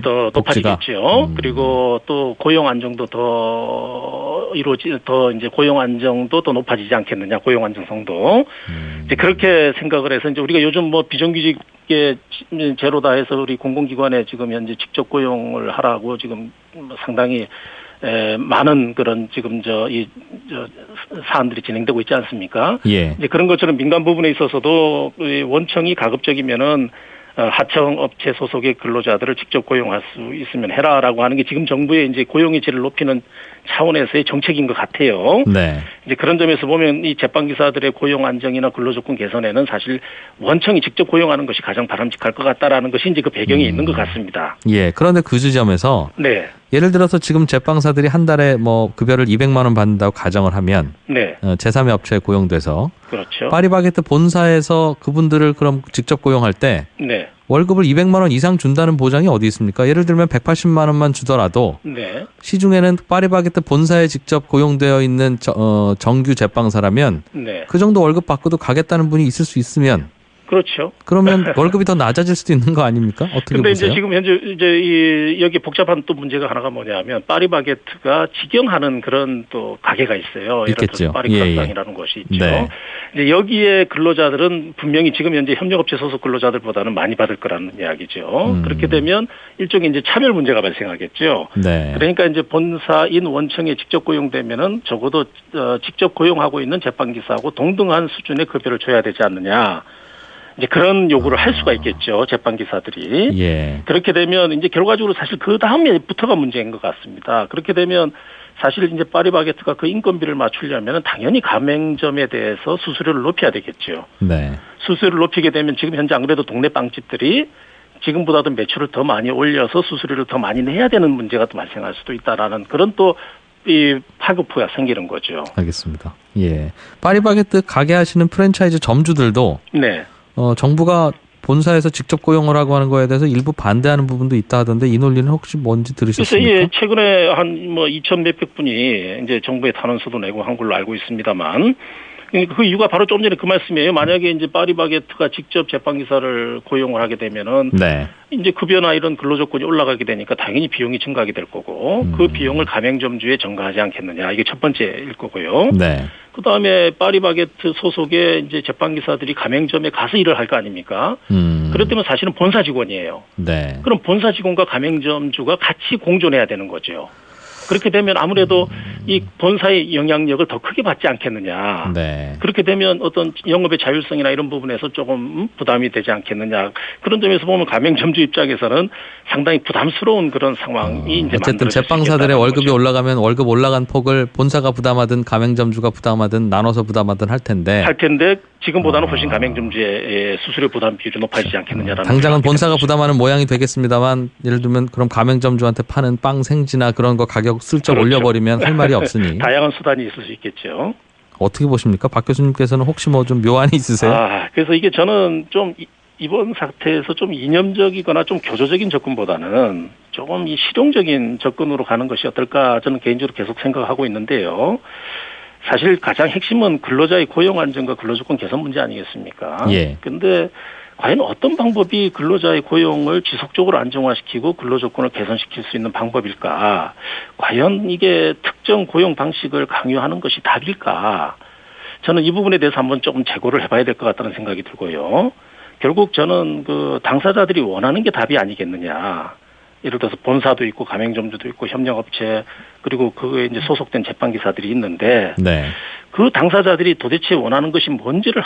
S6: 더 높아지겠죠. 그리고 또 고용 안정도 더 이제 고용 안정도 더 높아지지 않겠느냐, 고용 안정성도 이제 그렇게 생각을 해서 이제 우리가 요즘 비정규직의 제로다 해서 우리 공공기관에 지금 현재 직접 고용을 하라고 지금 상당히 많은 그런 지금 사안들이 진행되고 있지 않습니까?
S2: 예.
S6: 이제 그런 것처럼 민간 부분에 있어서도 원청이 가급적이면은 하청 업체 소속의 근로자들을 직접 고용할 수 있으면 해라라고 하는 게 지금 정부의 이제 고용의 질을 높이는 차원에서의 정책인 것 같아요.
S2: 네.
S6: 이제 그런 점에서 보면 이 제빵기사들의 고용 안정이나 근로조건 개선에는 사실 원청이 직접 고용하는 것이 가장 바람직할 것 같다라는 것이 이제 그 배경에 있는 것 같습니다.
S2: 예. 그런데 그 지점에서
S6: 네.
S2: 예를 들어서 지금 제빵사들이 한 달에 급여를 200만 원 받는다고 가정을 하면
S6: 네.
S2: 제3의 업체에 고용돼서
S6: 그렇죠.
S2: 파리바게뜨 본사에서 그분들을 그럼 직접 고용할 때
S6: 네.
S2: 월급을 200만 원 이상 준다는 보장이 어디 있습니까? 예를 들면 180만 원만 주더라도
S6: 네.
S2: 시중에는 파리바게뜨 본사에 직접 고용되어 있는 정규 제빵사라면
S6: 네.
S2: 그 정도 월급 받고도 가겠다는 분이 있을 수 있으면
S6: 그렇죠.
S2: 그러면 월급이 더 낮아질 수도 있는 거 아닙니까? 어떻게
S6: 근데
S2: 보세요?
S6: 이제 지금 현재 이제 여기 복잡한 또 문제가 하나가 뭐냐면 파리바게뜨가 직영하는 그런 또 가게가 있어요.
S2: 있겠죠.
S6: 파리크라상이라는 곳이 있죠.
S2: 네.
S6: 이제 여기에 근로자들은 분명히 지금 현재 협력업체 소속 근로자들보다는 많이 받을 거라는 이야기죠. 그렇게 되면 일종의 이제 차별 문제가 발생하겠죠.
S2: 네.
S6: 그러니까 이제 본사인 원청에 직접 고용되면은 적어도 직접 고용하고 있는 제빵기사하고 동등한 수준의 급여를 줘야 되지 않느냐. 이제 그런 요구를 할 수가 있겠죠. 재판기사들이.
S2: 예.
S6: 그렇게 되면 이제 결과적으로 사실 그 다음에부터가 문제인 것 같습니다. 그렇게 되면 사실 이제 파리바게트가 그 인건비를 맞추려면 당연히 가맹점에 대해서 수수료를 높여야 되겠죠.
S2: 네.
S6: 수수료를 높이게 되면 지금 현재 안 그래도 동네 빵집들이 지금보다도 매출을 더 많이 올려서 수수료를 더 많이 내야 되는 문제가 또 발생할 수도 있다라는 그런 또 이 파급포가 생기는 거죠.
S2: 알겠습니다. 예. 파리바게트 가게 하시는 프랜차이즈 점주들도
S6: 네.
S2: 정부가 본사에서 직접 고용을 하고 하는 거에 대해서 일부 반대하는 부분도 있다 하던데 이 논리는 혹시 뭔지 들으셨습니까?
S6: 그래서 예, 최근에 한 2천 몇백 분이 이제 정부에 탄원서도 내고 한 걸로 알고 있습니다만 그 이유가 바로 좀 전에 그 말씀이에요. 만약에 이제 파리바게트가 직접 재판기사를 고용을 하게 되면은
S2: 네.
S6: 이제 급여나 이런 근로조건이 올라가게 되니까 당연히 비용이 증가하게 될 거고 그 비용을 가맹점주에 전가하지 않겠느냐. 이게 첫 번째일 거고요.
S2: 네.
S6: 그 다음에 파리바게트 소속의 이제 재판기사들이 가맹점에 가서 일을 할 거 아닙니까? 그렇다면 사실은 본사 직원이에요.
S2: 네.
S6: 그럼 본사 직원과 가맹점주가 같이 공존해야 되는 거죠. 그렇게 되면 아무래도 이 본사의 영향력을 더 크게 받지 않겠느냐.
S2: 네.
S6: 그렇게 되면 어떤 영업의 자율성이나 이런 부분에서 조금 부담이 되지 않겠느냐. 그런 점에서 보면 가맹점주 입장에서는 상당히 부담스러운 그런 상황이 이제
S2: 어쨌든 제빵사들의 월급이 올라가면 월급 올라간 폭을 본사가 부담하든 가맹점주가 부담하든 나눠서 부담하든 할 텐데
S6: 지금보다는 훨씬 가맹점주의 수수료 부담 비율이 높아지지 않겠느냐라는.
S2: 당장은 본사가 부담하는 모양이 되겠습니다만 예를 들면 그럼 가맹점주한테 파는 빵 생지나 그런 거 가격 슬쩍
S6: 그렇죠.
S2: 올려버리면 할 말이 없으니.
S6: 다양한 수단이 있을 수 있겠죠.
S2: 어떻게 보십니까? 박 교수님께서는 혹시 뭐 좀 묘안이 있으세요?
S6: 그래서 이게 저는 좀 이번 사태에서 좀 이념적이거나 좀 교조적인 접근보다는 조금 이 실용적인 접근으로 가는 것이 어떨까 저는 개인적으로 계속 생각하고 있는데요. 사실 가장 핵심은 근로자의 고용 안정과 근로조건 개선 문제 아니겠습니까?
S2: 예.
S6: 근데 과연 어떤 방법이 근로자의 고용을 지속적으로 안정화시키고 근로조건을 개선시킬 수 있는 방법일까? 과연 이게 특정 고용 방식을 강요하는 것이 답일까? 저는 이 부분에 대해서 한번 조금 재고를 해봐야 될 것 같다는 생각이 들고요. 결국 저는 그 당사자들이 원하는 게 답이 아니겠느냐. 예를 들어서 본사도 있고 가맹점주도 있고 협력업체 그리고 그에 이제 소속된 재판기사들이 있는데
S2: 네.
S6: 그 당사자들이 도대체 원하는 것이 뭔지를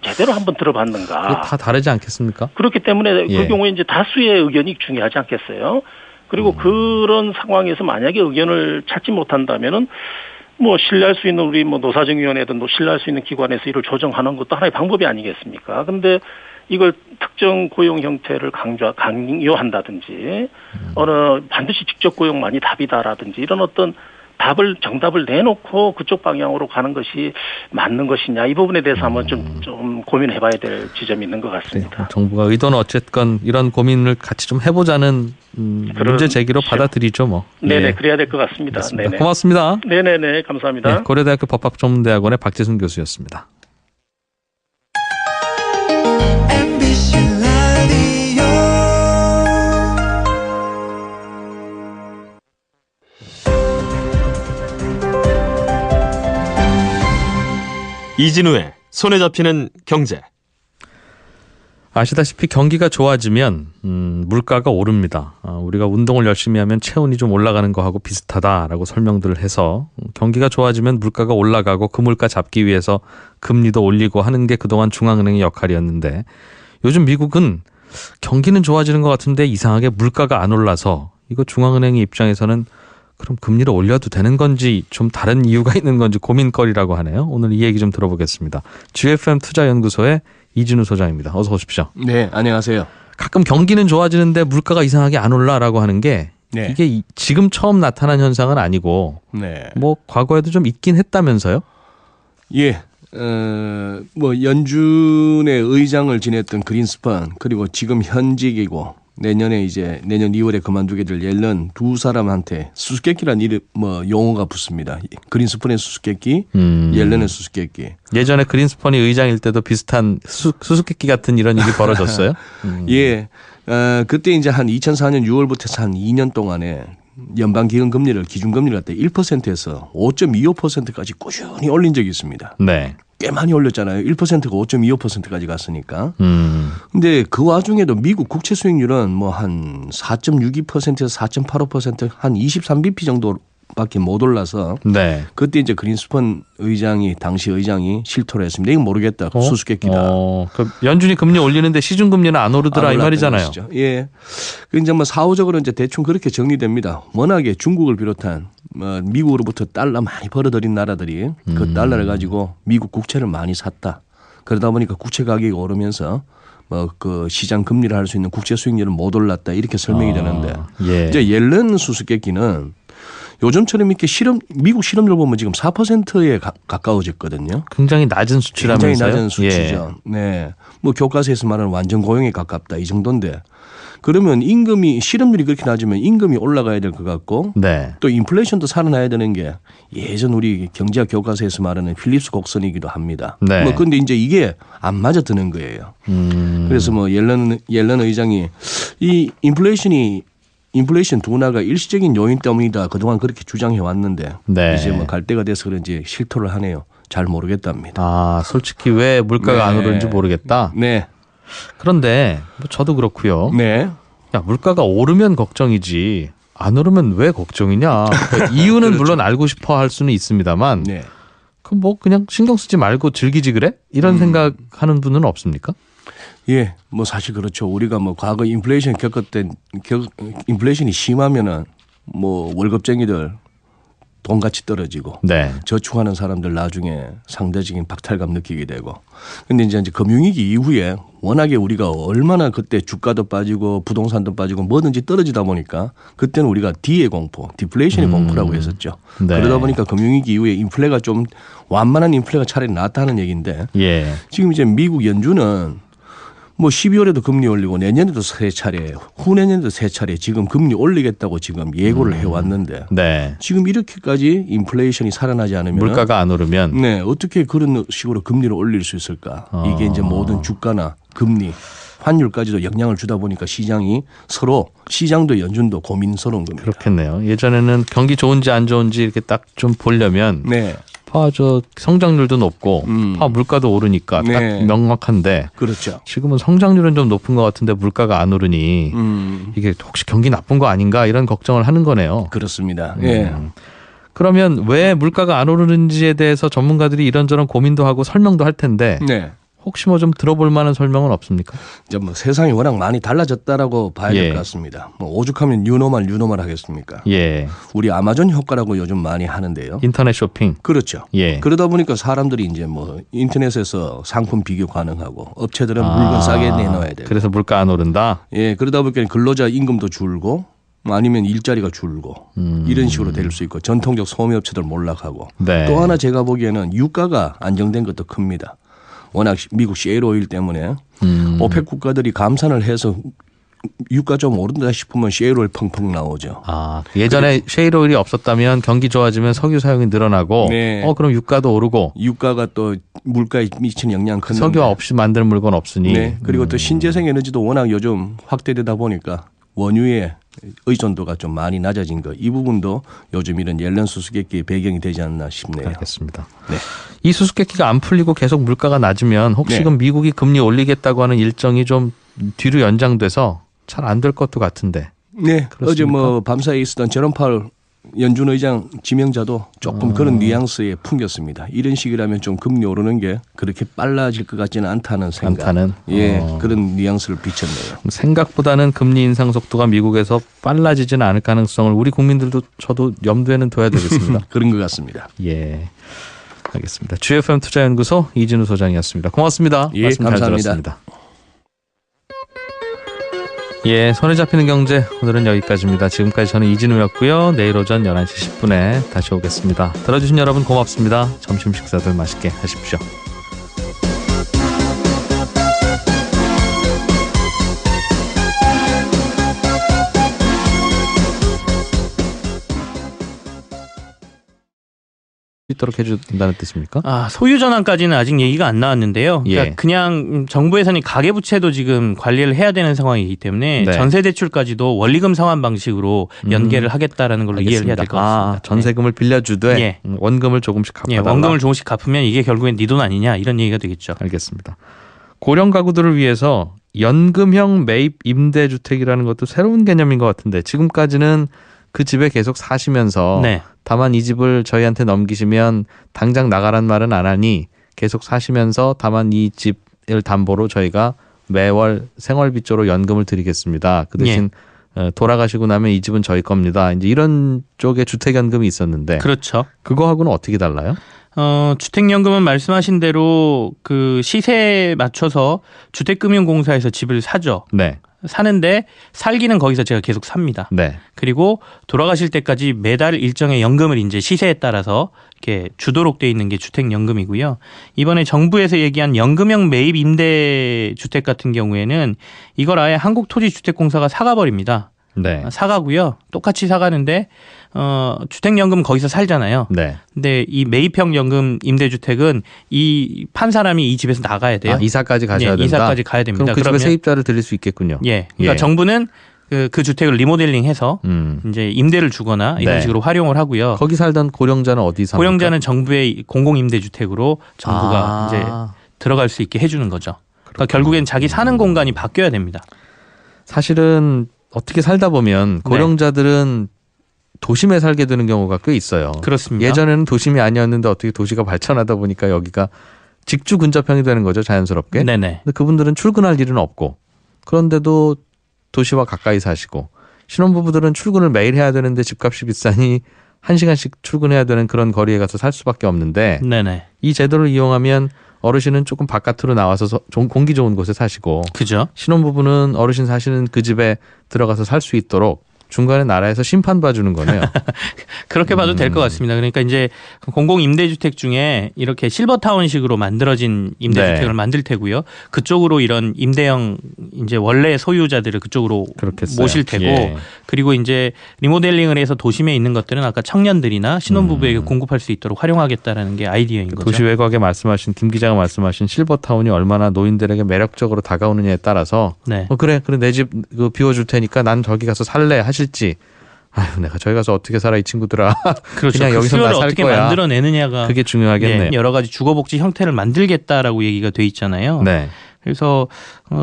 S6: 제대로 한번 들어봤는가.
S2: 다 다르지 않겠습니까?
S6: 그렇기 때문에
S2: 예.
S6: 그 경우에 이제 다수의 의견이 중요하지 않겠어요. 그리고 그런 상황에서 만약에 의견을 찾지 못한다면은 뭐 신뢰할 수 있는 우리 뭐 노사정위원회든 신뢰할 수 있는 기관에서 이를 조정하는 것도 하나의 방법이 아니겠습니까? 근데 이걸 특정 고용 형태를 강요한다든지 반드시 직접 고용만이 답이다라든지 이런 어떤 정답을 내놓고 그쪽 방향으로 가는 것이 맞는 것이냐 이 부분에 대해서 한번 좀 고민해봐야 될 지점이 있는 것 같습니다.
S2: 네, 정부가 의도는 어쨌건 이런 고민을 같이 좀 해보자는 문제 제기로 받아들이죠 뭐.
S6: 네네
S2: 예.
S6: 그래야 될 것 같습니다.
S2: 네네.
S6: 네네.
S2: 고맙습니다.
S6: 네네네 감사합니다.
S2: 네, 고려대학교 법학전문대학원의 박재순 교수였습니다.
S3: 이진우의 손에 잡히는 경제.
S2: 아시다시피 경기가 좋아지면 물가가 오릅니다. 우리가 운동을 열심히 하면 체온이 좀 올라가는 거하고 비슷하다라고 설명들을 해서 경기가 좋아지면 물가가 올라가고 그 물가 잡기 위해서 금리도 올리고 하는 게 그동안 중앙은행의 역할이었는데 요즘 미국은 경기는 좋아지는 것 같은데 이상하게 물가가 안 올라서 이거 중앙은행의 입장에서는 그럼 금리를 올려도 되는 건지 좀 다른 이유가 있는 건지 고민거리라고 하네요. 오늘 이 얘기 좀 들어보겠습니다. GFM 투자연구소의 이진우 소장입니다. 어서 오십시오.
S9: 네, 안녕하세요.
S2: 가끔 경기는 좋아지는데 물가가 이상하게 안 올라라고 하는 게 이게 지금 처음 나타난 현상은 아니고 뭐 과거에도 좀 있긴 했다면서요?
S9: 예. 뭐 연준의 의장을 지냈던 그린스판 그리고 지금 현직이고 내년 2월에 그만두게 될 옐런 두 사람한테 수수께끼란 이름 용어가 붙습니다. 그린스펀의 수수께끼, 옐런의 수수께끼.
S2: 예전에 그린스펀이 의장일 때도 비슷한 수수께끼 같은 이런 일이 벌어졌어요?
S9: 예. 그때 이제 한 2004년 6월부터 해서 한 2년 동안에 연방기금금리를 기준금리를 갖다 1%에서 5.25%까지 꾸준히 올린 적이 있습니다.
S2: 네.
S9: 꽤 많이 올렸잖아요. 1%가 5.25%까지 갔으니까. 근데 그 와중에도 미국 국채 수익률은 뭐 한 4.62%에서 4.85% 한 23bp 정도 밖에 못 올라서
S2: 네.
S9: 그때 이제 그린스펀 당시 의장이 실토를 했습니다. 이건 모르겠다. 수수께끼다.
S2: 그 연준이 금리 올리는데 시중 금리는 안 오르더라 이 말이잖아요.
S9: 것이죠. 예. 그 이제 뭐 사후적으로 이제 대충 그렇게 정리됩니다. 워낙에 중국을 비롯한 미국으로부터 달러 많이 벌어들인 나라들이 그 달러를 가지고 미국 국채를 많이 샀다. 그러다 보니까 국채 가격이 오르면서 그 시장 금리를 할 수 있는 국채 수익률은 못 올랐다 이렇게 설명이 되는데
S2: 예.
S9: 이제 옐런 수수께끼는 요즘처럼 이렇게 미국 실업률 보면 지금 4%에 가까워졌거든요.
S2: 굉장히 낮은 수치라면서요?
S9: 굉장히 낮은 수치죠.
S2: 예.
S9: 네, 뭐 교과서에서 말하는 완전 고용에 가깝다 이 정도인데 그러면 실업률이 그렇게 낮으면 임금이 올라가야 될 것 같고
S2: 네. 또
S9: 인플레이션도 살아나야 되는 게 예전 우리 경제학 교과서에서 말하는 필립스 곡선이기도 합니다.
S2: 네.
S9: 뭐 근데 이제 이게 안 맞아 드는 거예요. 그래서 뭐 옐런 의장이 이 인플레이션 둔화가 일시적인 요인 때문이다. 그동안 그렇게 주장해 왔는데
S2: 네.
S9: 이제 뭐 갈 때가 돼서 그런지 실토를 하네요. 잘 모르겠답니다.
S2: 아, 솔직히 왜 물가가 안 오르는지 모르겠다.
S9: 네.
S2: 그런데 뭐 저도 그렇고요.
S9: 네.
S2: 야, 물가가 오르면 걱정이지 안 오르면 왜 걱정이냐. 그러니까 이유는
S9: 그렇죠.
S2: 물론 알고 싶어 할 수는 있습니다만
S9: 네.
S2: 그럼 뭐 그냥 신경 쓰지 말고 즐기지 그래? 이런 생각하는 분은 없습니까?
S9: 예, 뭐 사실 그렇죠. 우리가 뭐 과거 인플레이션 인플레이션이 심하면은 뭐 월급쟁이들 돈같이 떨어지고
S2: 네.
S9: 저축하는 사람들 나중에 상대적인 박탈감 느끼게 되고. 근데 이제 금융위기 이후에 워낙에 우리가 얼마나 그때 주가도 빠지고 부동산도 빠지고 뭐든지 떨어지다 보니까 그때는 우리가 D의 공포, 디플레이션의 공포라고 했었죠.
S2: 네.
S9: 그러다 보니까 금융위기 이후에 인플레가 좀 완만한 인플레가 차라리 낫다는 얘기인데
S2: 예.
S9: 지금 이제 미국 연준은 뭐 12월에도 금리 올리고 내년에도 세 차례, 후내년에도 세 차례 지금 금리 올리겠다고 지금 예고를 해왔는데
S2: 네.
S9: 지금 이렇게까지 인플레이션이 살아나지 않으면
S2: 물가가 안 오르면
S9: 네 어떻게 그런 식으로 금리를 올릴 수 있을까? 이게 이제 모든 주가나 금리, 환율까지도 영향을 주다 보니까 시장도 연준도 고민스러운 겁니다.
S2: 그렇겠네요. 예전에는 경기 좋은지 안 좋은지 이렇게 딱 좀 보려면
S9: 네.
S2: 저 성장률도 높고 물가도 오르니까
S9: 네.
S2: 딱 명확한데
S9: 그렇죠.
S2: 지금은 성장률은 좀 높은 것 같은데 물가가 안 오르니 이게 혹시 경기 나쁜 거 아닌가 이런 걱정을 하는 거네요.
S9: 그렇습니다. 예.
S2: 그러면 왜 물가가 안 오르는지에 대해서 전문가들이 이런저런 고민도 하고 설명도 할 텐데
S9: 네.
S2: 혹시 뭐 좀 들어볼 만한 설명은 없습니까?
S9: 이제 뭐 세상이 워낙 많이 달라졌다라고 봐야 될 것 같습니다. 뭐 오죽하면 뉴노멀 하겠습니까?
S2: 예.
S9: 우리 아마존 효과라고 요즘 많이 하는데요.
S2: 인터넷 쇼핑.
S9: 그렇죠.
S2: 예.
S9: 그러다 보니까 사람들이 이제 뭐 인터넷에서 상품 비교 가능하고 업체들은 물건 싸게 내놔야 돼요.
S2: 그래서 물가 안 오른다?
S9: 예, 그러다 보니까 근로자 임금도 줄고 아니면 일자리가 줄고 이런 식으로 될 수 있고 전통적 소매업체들 몰락하고
S2: 네.
S9: 또 하나 제가 보기에는 유가가 안정된 것도 큽니다. 워낙 미국 셰일 오일 때문에 오펙 국가들이 감산을 해서 유가 좀 오른다 싶으면 셰일 오일 펑펑 나오죠.
S2: 예전에 셰일 오일이 없었다면 경기 좋아지면 석유 사용이 늘어나고
S9: 네.
S2: 그럼 유가도 오르고
S9: 유가가 또 물가에 미치는 영향 큰
S2: 석유 없이 만드는 물건 없으니
S9: 네. 그리고 또 신재생 에너지도 워낙 요즘 확대되다 보니까 원유의 의존도가 좀 많이 낮아진 거 이 부분도 요즘 이런 옐런 수수께끼의 배경이 되지 않나 싶네요.
S2: 알겠습니다.
S9: 네.
S2: 이 수수께끼가 안 풀리고 계속 물가가 낮으면 혹시
S9: 네.
S2: 그럼 미국이 금리 올리겠다고 하는 일정이 좀 뒤로 연장돼서 잘 안 될 것도 같은데.
S9: 네.
S2: 그렇습니까?
S9: 어제 뭐 밤사이에 있었던 제롬 파월 연준 의장 지명자도 조금 그런 뉘앙스에 풍겼습니다. 이런 식이라면 좀 금리 오르는 게 그렇게 빨라질 것 같지는 않다는 생각. 예, 그런 뉘앙스를 비쳤네요.
S2: 생각보다는 금리 인상 속도가 미국에서 빨라지지는 않을 가능성을 우리 국민들도 저도 염두에는 둬야 되겠습니다.
S9: 그런 것 같습니다.
S2: 예, 알겠습니다. GFM 투자연구소 이진우 소장이었습니다. 고맙습니다.
S9: 예,
S2: 말씀
S9: 감사합니다.
S2: 잘 들었습니다. 예, 손에 잡히는 경제 오늘은 여기까지입니다. 지금까지 저는 이진우였고요. 내일 오전 11시 10분에 다시 오겠습니다. 들어주신 여러분 고맙습니다. 점심 식사들 맛있게 하십시오. 있도록 해준다는 뜻입니까?
S4: 소유 전환까지는 아직 얘기가 안 나왔는데요.
S2: 예.
S4: 그러니까 그냥 정부 예산이 가계부채도 지금 관리를 해야 되는 상황이기 때문에
S2: 네.
S4: 전세 대출까지도 원리금 상환 방식으로 연계를 하겠다라는 걸로 이해를 해야 될 것 같습니다.
S2: 전세금을 빌려주되
S4: 예.
S2: 원금을 조금씩 갚아달라.
S4: 예, 원금을 조금씩 갚으면 이게 결국엔 네 돈 아니냐 이런 얘기가 되겠죠.
S2: 알겠습니다. 고령 가구들을 위해서 연금형 매입 임대주택이라는 것도 새로운 개념인 것 같은데 지금까지는 그 집에 계속 사시면서
S4: 네.
S2: 다만 이 집을 저희한테 넘기시면 당장 나가란 말은 안 하니 계속 사시면서 다만 이 집을 담보로 저희가 매월 생활비 쪽으로 연금을 드리겠습니다. 그 대신 돌아가시고 나면 이 집은 저희 겁니다. 이제 이런 쪽의 주택연금이 있었는데
S4: 그렇죠.
S2: 그거하고는 어떻게 달라요?
S4: 주택연금은 말씀하신 대로 그 시세에 맞춰서 주택금융공사에서 집을 사죠.
S2: 네.
S4: 사는데 살기는 거기서 제가 계속 삽니다.
S2: 네.
S4: 그리고 돌아가실 때까지 매달 일정의 연금을 이제 시세에 따라서 이렇게 주도록 돼 있는 게 주택연금이고요. 이번에 정부에서 얘기한 연금형 매입 임대주택 같은 경우에는 이걸 아예 한국토지주택공사가 사가버립니다.
S2: 네.
S4: 사가고요. 똑같이 사가는데 주택연금 거기서 살잖아요.
S2: 네.
S4: 근데 이 매입형 연금 임대주택은 이 판 사람이 이 집에서 나가야 돼요.
S2: 이사까지 가셔야 된다.
S4: 이사까지 가야 됩니다.
S2: 그럼 그 집에 세입자를 들일 수 있겠군요.
S4: 예. 그러니까 정부는 그 주택을 리모델링해서 이제 임대를 주거나 이런
S2: 네.
S4: 식으로 활용을 하고요.
S2: 거기 살던 고령자는 어디 삽니까?
S4: 고령자는 정부의 공공임대주택으로 정부가 이제 들어갈 수 있게 해주는 거죠. 그러니까 결국엔 자기 사는 공간이 바뀌어야 됩니다.
S2: 사실은 어떻게 살다 보면 고령자들은 도심에 살게 되는 경우가 꽤 있어요.
S4: 그렇습니다.
S2: 예전에는 도심이 아니었는데 어떻게 도시가 발전하다 보니까 여기가 직주 근접형이 되는 거죠, 자연스럽게.
S4: 네네.
S2: 근데 그분들은 출근할 일은 없고 그런데도 도시와 가까이 사시고 신혼부부들은 출근을 매일 해야 되는데 집값이 비싸니 1시간씩 출근해야 되는 그런 거리에 가서 살 수밖에 없는데
S4: 네네.
S2: 이 제도를 이용하면 어르신은 조금 바깥으로 나와서 공기 좋은 곳에 사시고
S4: 그죠.
S2: 신혼부부는 어르신 사시는 그 집에 들어가서 살 수 있도록 중간에 나라에서 심판 봐주는 거네요.
S4: 그렇게 봐도 될 것 같습니다. 그러니까 이제 공공임대주택 중에 이렇게 실버타운식으로 만들어진 임대주택을 만들 테고요. 그쪽으로 이런 임대형 이제 원래 소유자들을 그쪽으로
S2: 그렇겠어요.
S4: 모실 테고 그리고 이제 리모델링을 해서 도심에 있는 것들은 아까 청년들이나 신혼부부에게 공급할 수 있도록 활용하겠다라는 게 아이디어인 거죠.
S2: 도시 외곽에 말씀하신 김 기자가 말씀하신 실버타운이 얼마나 노인들에게 매력적으로 다가오느냐에 따라서 그래 내 집 비워줄 테니까 난 저기 가서 살래 하실지 아유 내가 저기 가서 어떻게 살아 이 친구들아.
S4: 그렇죠.
S2: 그냥 여기서 나 살
S4: 어떻게
S2: 거야.
S4: 만들어내느냐가
S2: 그게 중요하겠네요.
S4: 여러 가지 주거복지 형태를 만들겠다라고 얘기가 돼 있잖아요.
S2: 네.
S4: 그래서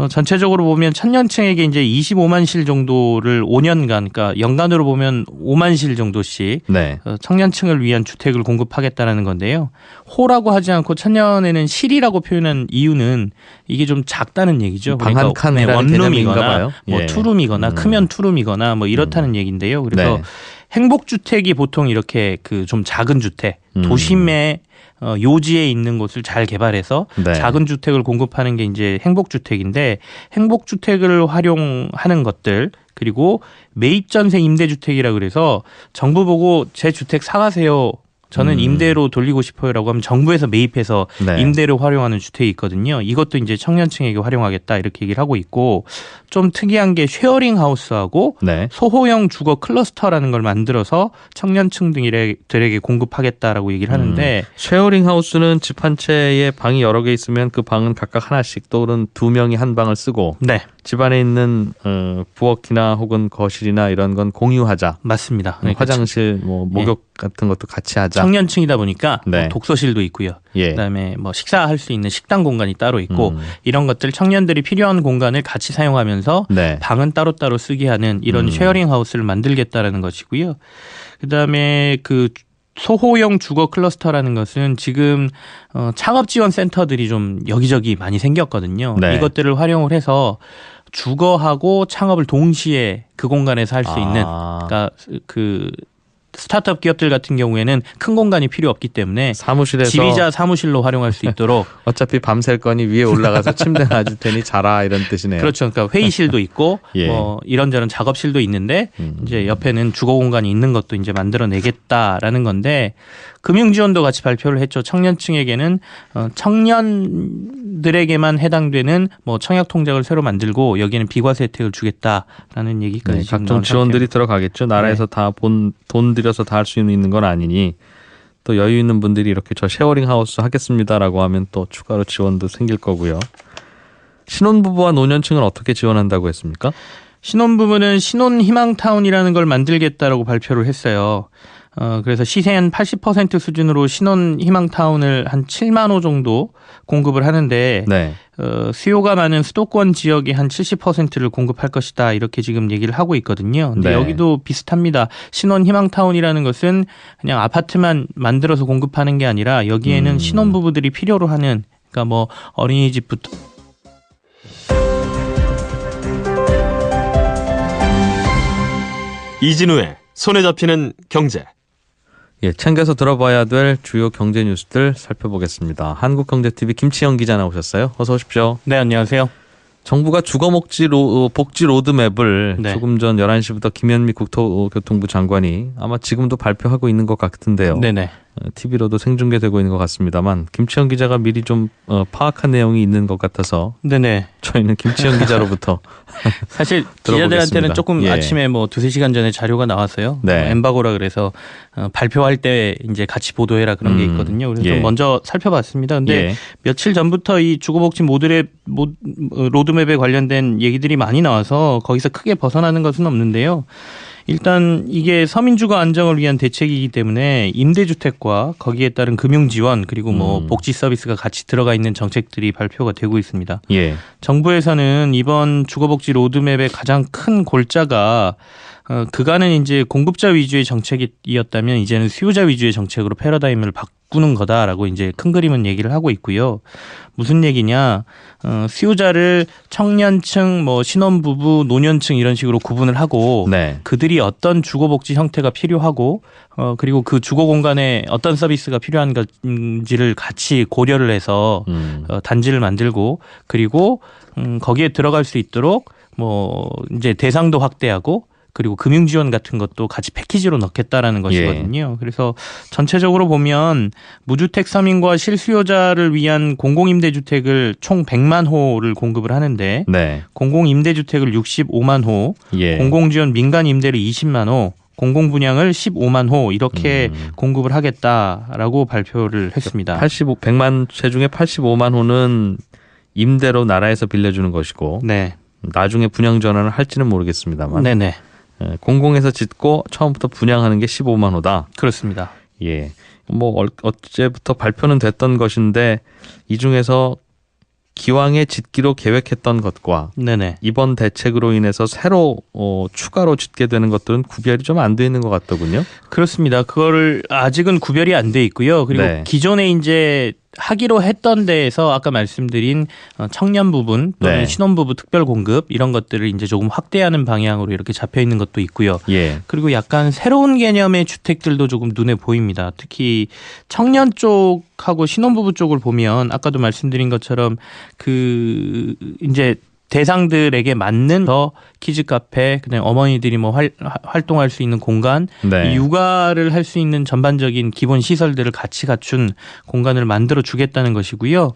S4: 전체적으로 보면 청년층에게 이제 25만 실 정도를 5년간, 그러니까 연간으로 보면 5만 실 정도씩 청년층을 위한 주택을 공급하겠다라는 건데요. 호라고 하지 않고 청년에는 실이라고 표현한 이유는 이게 좀 작다는 얘기죠.
S2: 방 한 칸이라는
S4: 원룸이거나 뭐 투룸이거나 크면 투룸이거나 뭐 이렇다는 얘기인데요. 그래서 행복주택이 보통 이렇게 그 좀 작은 주택, 도심의 요지에 있는 곳을 잘 개발해서 작은 주택을 공급하는 게 이제 행복주택인데 행복주택을 활용하는 것들 그리고 매입전세 임대주택이라 그래서 정부 보고 제 주택 사가세요. 저는 임대로 돌리고 싶어요라고 하면 정부에서 매입해서 임대로 활용하는 주택이 있거든요. 이것도 이제 청년층에게 활용하겠다 이렇게 얘기를 하고 있고 좀 특이한 게 쉐어링 하우스하고 소호형 주거 클러스터라는 걸 만들어서 청년층들에게 공급하겠다라고 얘기를 하는데
S2: 쉐어링 하우스는 집 한 채에 방이 여러 개 있으면 그 방은 각각 하나씩 또는 두 명이 한 방을 쓰고 집안에 있는 부엌이나 혹은 거실이나 이런 건 공유하자.
S4: 맞습니다.
S2: 화장실, 목욕 같은 것도 같이 하자.
S4: 청년층이다 보니까 뭐 독서실도 있고요. 그다음에 뭐 식사할 수 있는 식당 공간이 따로 있고 이런 것들 청년들이 필요한 공간을 같이 사용하면서 방은 따로따로 쓰게 하는 이런 쉐어링 하우스를 만들겠다라는 것이고요. 그다음에 그 소호형 주거 클러스터라는 것은 지금 창업 지원 센터들이 좀 여기저기 많이 생겼거든요. 이것들을 활용을 해서 주거하고 창업을 동시에 그 공간에서 할 수 있는 그러니까 그 스타트업 기업들 같은 경우에는 큰 공간이 필요 없기 때문에
S2: 사무실에서
S4: 지휘자 사무실로 활용할 수 있도록
S2: 어차피 밤샐 거니 위에 올라가서 침대 놔줄 테니 자라 이런 뜻이네요.
S4: 그렇죠. 그러니까 회의실도 있고 뭐 이런저런 작업실도 있는데 이제 옆에는 주거 공간이 있는 것도 이제 만들어내겠다라는 건데 금융 지원도 같이 발표를 했죠. 청년층에게는 청년들에게만 해당되는 뭐 청약 통장을 새로 만들고 여기에는 비과세 혜택을 주겠다라는 얘기까지
S2: 각종 지원들이 들어가겠죠. 나라에서 다 돈 들여서 다 할 수 있는 건 아니니 또 여유 있는 분들이 이렇게 저 쉐어링 하우스 하겠습니다라고 하면 또 추가로 지원도 생길 거고요. 신혼부부와 노년층은 어떻게 지원한다고 했습니까?
S4: 신혼부부는 신혼희망타운이라는 걸 만들겠다라고 발표를 했어요. 그래서 시세 한 80% 수준으로 신혼 희망타운을 한 7만 호 정도 공급을 하는데
S2: 네.
S4: 수요가 많은 수도권 지역에 한 70%를 공급할 것이다 이렇게 지금 얘기를 하고 있거든요. 근데
S2: 네.
S4: 여기도 비슷합니다. 신혼 희망타운이라는 것은 그냥 아파트만 만들어서 공급하는 게 아니라 여기에는 신혼부부들이 필요로 하는 그러니까 뭐 어린이집부터
S3: 이진우의 손에 잡히는 경제.
S2: 예, 챙겨서 들어봐야 될 주요 경제 뉴스들 살펴보겠습니다. 한국경제TV 김치영 기자 나오셨어요. 어서 오십시오.
S4: 네, 안녕하세요.
S2: 정부가 주거복지 복지 로드맵을
S4: 네.
S2: 조금 전 11시부터 김현미 국토교통부 장관이 아마 지금도 발표하고 있는 것 같은데요.
S4: 네네.
S2: TV로도 생중계되고 있는 것 같습니다만 김치영 기자가 미리 좀 파악한 내용이 있는 것 같아서
S4: 네네.
S2: 저희는 김치영 기자로부터
S4: 사실
S2: 들어보겠습니다.
S4: 기자들한테는 조금
S2: 예.
S4: 아침에 뭐 2-3시간 전에 자료가 나왔어요.
S2: 네.
S4: 엠바고라 그래서 발표할 때 이제 같이 보도해라 그런 게 있거든요. 그래서
S2: 예.
S4: 좀 먼저 살펴봤습니다. 근데
S2: 예.
S4: 며칠 전부터 이 주거복지 로드맵에 관련된 얘기들이 많이 나와서 거기서 크게 벗어나는 것은 없는데요. 일단 이게 서민주거 안정을 위한 대책이기 때문에 임대주택과 거기에 따른 금융 지원 그리고 뭐 복지 서비스가 같이 들어가 있는 정책들이 발표가 되고 있습니다.
S2: 예.
S4: 정부에서는 이번 주거복지 로드맵의 가장 큰 골자가 그간은 이제 공급자 위주의 정책이었다면 이제는 수요자 위주의 정책으로 패러다임을 바꾸는 거다라고 이제 큰 그림은 얘기를 하고 있고요. 무슨 얘기냐? 수요자를 청년층, 뭐 신혼부부, 노년층 이런 식으로 구분을 하고
S2: 네.
S4: 그들이 어떤 주거복지 형태가 필요하고 그리고 그 주거 공간에 어떤 서비스가 필요한 건지를 같이 고려를 해서 단지를 만들고 그리고 거기에 들어갈 수 있도록 뭐 이제 대상도 확대하고 그리고 금융 지원 같은 것도 같이 패키지로 넣겠다라는 것이거든요.
S2: 예.
S4: 그래서 전체적으로 보면 무주택 서민과 실수요자를 위한 공공임대주택을 총 100만 호를 공급을 하는데
S2: 네.
S4: 공공임대주택을 65만 호,
S2: 예.
S4: 공공지원 민간임대를 20만 호, 공공분양을 15만 호 이렇게 공급을 하겠다라고 발표를 했습니다.
S2: 100만 채 중에 85만 호는 임대로 나라에서 빌려주는 것이고
S4: 네.
S2: 나중에 분양 전환을 할지는 모르겠습니다만
S4: 네네.
S2: 공공에서 짓고 처음부터 분양하는 게 15만 호다.
S4: 그렇습니다.
S2: 예. 뭐 어제부터 발표는 됐던 것인데 이 중에서 기왕에 짓기로 계획했던 것과
S4: 네네.
S2: 이번 대책으로 인해서 새로 추가로 짓게 되는 것들은 구별이 좀 안 돼 있는 것 같더군요.
S4: 그렇습니다. 그거를 아직은 구별이 안 돼 있고요. 그리고
S2: 네.
S4: 기존에 이제 하기로 했던 데에서 아까 말씀드린 청년 부분 또는
S2: 네.
S4: 신혼부부 특별 공급 이런 것들을 이제 조금 확대하는 방향으로 이렇게 잡혀 있는 것도 있고요.
S2: 예.
S4: 그리고 약간 새로운 개념의 주택들도 조금 눈에 보입니다. 특히 청년 쪽하고 신혼부부 쪽을 보면 아까도 말씀드린 것처럼 그 이제 대상들에게 맞는 더 키즈 카페, 그다음에 어머니들이 뭐 활동할 수 있는 공간,
S2: 네.
S4: 육아를 할 수 있는 전반적인 기본 시설들을 같이 갖춘 공간을 만들어 주겠다는 것이고요.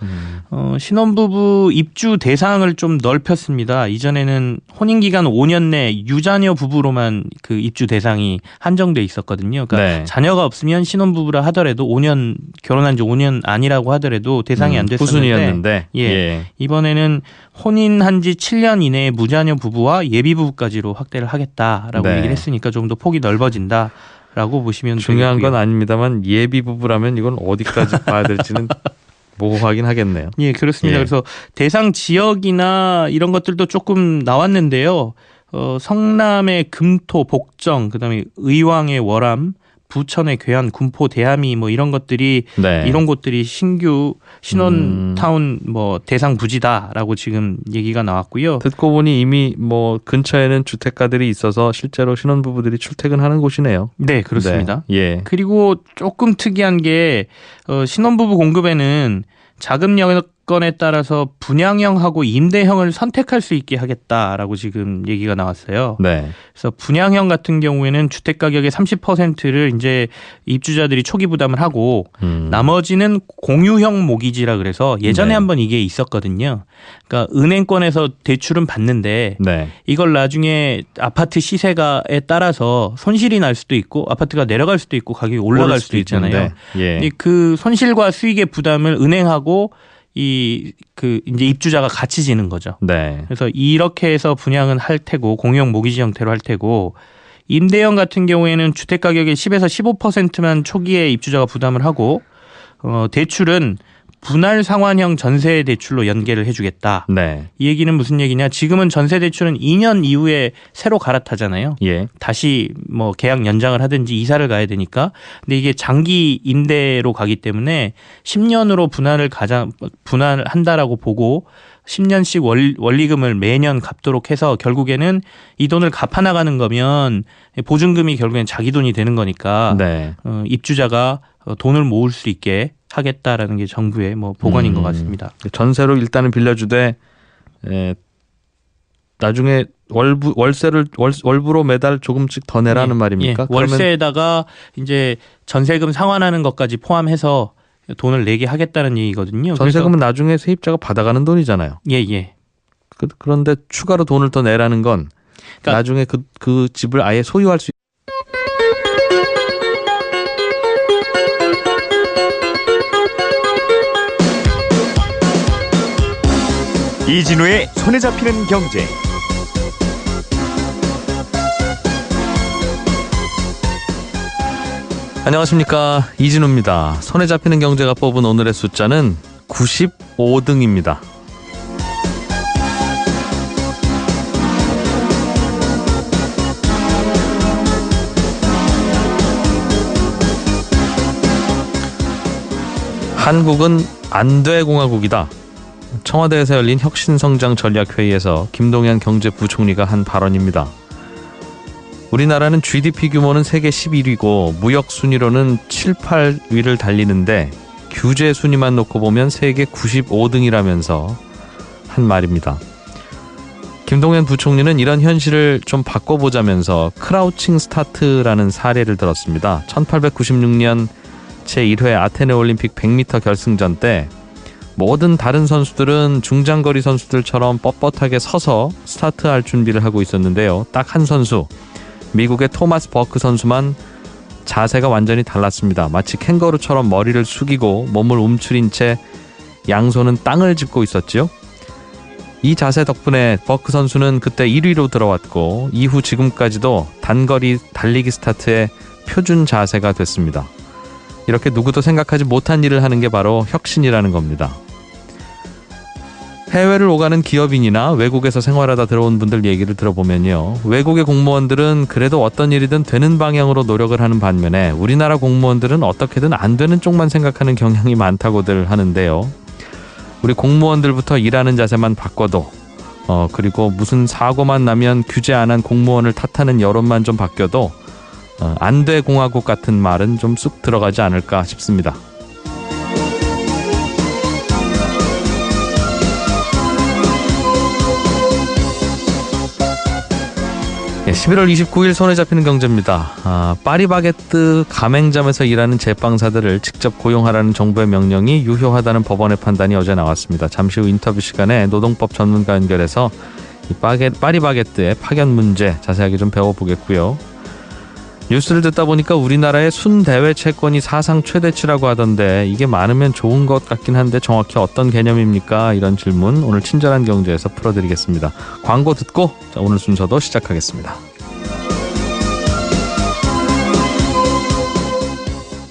S4: 신혼부부 입주 대상을 좀 넓혔습니다. 이전에는 혼인 기간 5년 내 유자녀 부부로만 그 입주 대상이 한정돼 있었거든요. 그러니까
S2: 네.
S4: 자녀가 없으면 신혼부부라 하더라도 5년 결혼한 지 5년 아니라고 하더라도 대상이 안 됐었는데
S2: 후순이었는데
S4: 예. 이번에는 혼인한 지 7년 이내의 무자녀 부부와 예비 부부까지로 확대를 하겠다라고
S2: 네.
S4: 얘기를 했으니까 좀 더 폭이 넓어진다라고 보시면
S2: 중요한
S4: 되겠고요.
S2: 건 아닙니다만 예비 부부라면 이건 어디까지 봐야 될지는 모호하긴 하겠네요.
S4: 예, 그렇습니다.
S2: 예.
S4: 그래서 대상 지역이나 이런 것들도 조금 나왔는데요. 성남의 금토, 복정, 그다음에 의왕의 월암, 부천의 괴한, 군포, 대함이 뭐 이런 것들이
S2: 네.
S4: 이런 곳들이 신규 신혼타운 뭐 대상 부지다라고 지금 얘기가 나왔고요.
S2: 듣고 보니 이미 뭐 근처에는 주택가들이 있어서 실제로 신혼부부들이 출퇴근하는 곳이네요.
S4: 네, 그렇습니다.
S2: 네. 예.
S4: 그리고 조금 특이한 게 신혼부부 공급에는 자금 여건에 따라서 분양형하고 임대형을 선택할 수 있게 하겠다라고 지금 얘기가 나왔어요.
S2: 네.
S4: 그래서 분양형 같은 경우에는 주택 가격의 30%를 이제 입주자들이 초기 부담을 하고 나머지는 공유형 모기지라 그래서 예전에
S2: 네.
S4: 한번 이게 있었거든요. 그러니까 은행권에서 대출은 받는데
S2: 네.
S4: 이걸 나중에 아파트 시세가에 따라서 손실이 날 수도 있고 아파트가 내려갈 수도 있고 가격이 올라갈 수도 있잖아요.
S2: 예.
S4: 근데 그 손실과 수익의 부담을 은행하고 이제 입주자가 같이 지는 거죠.
S2: 네.
S4: 그래서 이렇게 해서 분양은 할 테고 공유형 모기지 형태로 할 테고 임대형 같은 경우에는 주택 가격의 10에서 15%만 초기에 입주자가 부담을 하고 대출은 분할 상환형 전세 대출로 연계를 해주겠다.
S2: 네.
S4: 이 얘기는 무슨 얘기냐? 지금은 전세 대출은 2년 이후에 새로 갈아타잖아요.
S2: 예.
S4: 다시 뭐 계약 연장을 하든지 이사를 가야 되니까. 근데 이게 장기 임대로 가기 때문에 10년으로 분할한다라고 보고 10년씩 원리금을 매년 갚도록 해서 결국에는 이 돈을 갚아 나가는 거면 보증금이 결국엔 자기 돈이 되는 거니까
S2: 네.
S4: 입주자가 돈을 모을 수 있게 하겠다라는 게 정부의 뭐 보관인 것 같습니다.
S2: 전세로 일단은 빌려주되 나중에 월부로 매달 조금씩 더 내라는 말입니까?
S4: 월세에다가 이제 전세금 상환하는 것까지 포함해서 돈을 내게 하겠다는 얘기거든요.
S2: 전세금은 나중에 세입자가 받아가는 돈이잖아요.
S4: 예.
S2: 그런데 추가로 돈을 더 내라는 건 그러니까 나중에 그 집을 아예 소유할 수
S1: 이진우의 손에 잡히는 경제.
S2: 안녕하십니까, 이진우입니다. 손에 잡히는 경제가 뽑은 오늘의 숫자는 95등입니다. 한국은 안돼 공화국이다. 청와대에서 열린 혁신성장전략회의에서 김동연 경제부총리가 한 발언입니다. 우리나라는 GDP 규모는 세계 11위고 무역 순위로는 7, 8위를 달리는데 규제 순위만 놓고 보면 세계 95등이라면서 한 말입니다. 김동연 부총리는 이런 현실을 좀 바꿔보자면서 크라우칭 스타트라는 사례를 들었습니다. 1896년 제1회 아테네 올림픽 100m 결승전 때 모든 다른 선수들은 중장거리 선수들처럼 뻣뻣하게 서서 스타트할 준비를 하고 있었는데요. 딱 한 선수, 미국의 토마스 버크 선수만 자세가 완전히 달랐습니다. 마치 캥거루처럼 머리를 숙이고 몸을 움츠린 채 양손은 땅을 짚고 있었지요. 이 자세 덕분에 버크 선수는 그때 1위로 들어왔고 이후 지금까지도 단거리 달리기 스타트의 표준 자세가 됐습니다. 이렇게 누구도 생각하지 못한 일을 하는 게 바로 혁신이라는 겁니다. 해외를 오가는 기업인이나 외국에서 생활하다 들어온 분들 얘기를 들어보면요. 외국의 공무원들은 그래도 어떤 일이든 되는 방향으로 노력을 하는 반면에 우리나라 공무원들은 어떻게든 안 되는 쪽만 생각하는 경향이 많다고들 하는데요. 우리 공무원들부터 일하는 자세만 바꿔도 그리고 무슨 사고만 나면 규제 안 한 공무원을 탓하는 여론만 좀 바뀌어도 안돼 공화국 같은 말은 좀 쑥 들어가지 않을까 싶습니다. 11월 29일 손에 잡히는 경제입니다. 파리바게뜨 가맹점에서 일하는 제빵사들을 직접 고용하라는 정부의 명령이 유효하다는 법원의 판단이 어제 나왔습니다. 잠시 후 인터뷰 시간에 노동법 전문가 연결해서 이 파리바게뜨의 파견 문제 자세하게 좀 배워보겠고요. 뉴스를 듣다 보니까 우리나라의 순대외 채권이 사상 최대치라고 하던데 이게 많으면 좋은 것 같긴 한데 정확히 어떤 개념입니까? 이런 질문 오늘 친절한 경제에서 풀어드리겠습니다. 광고 듣고 오늘 순서도 시작하겠습니다.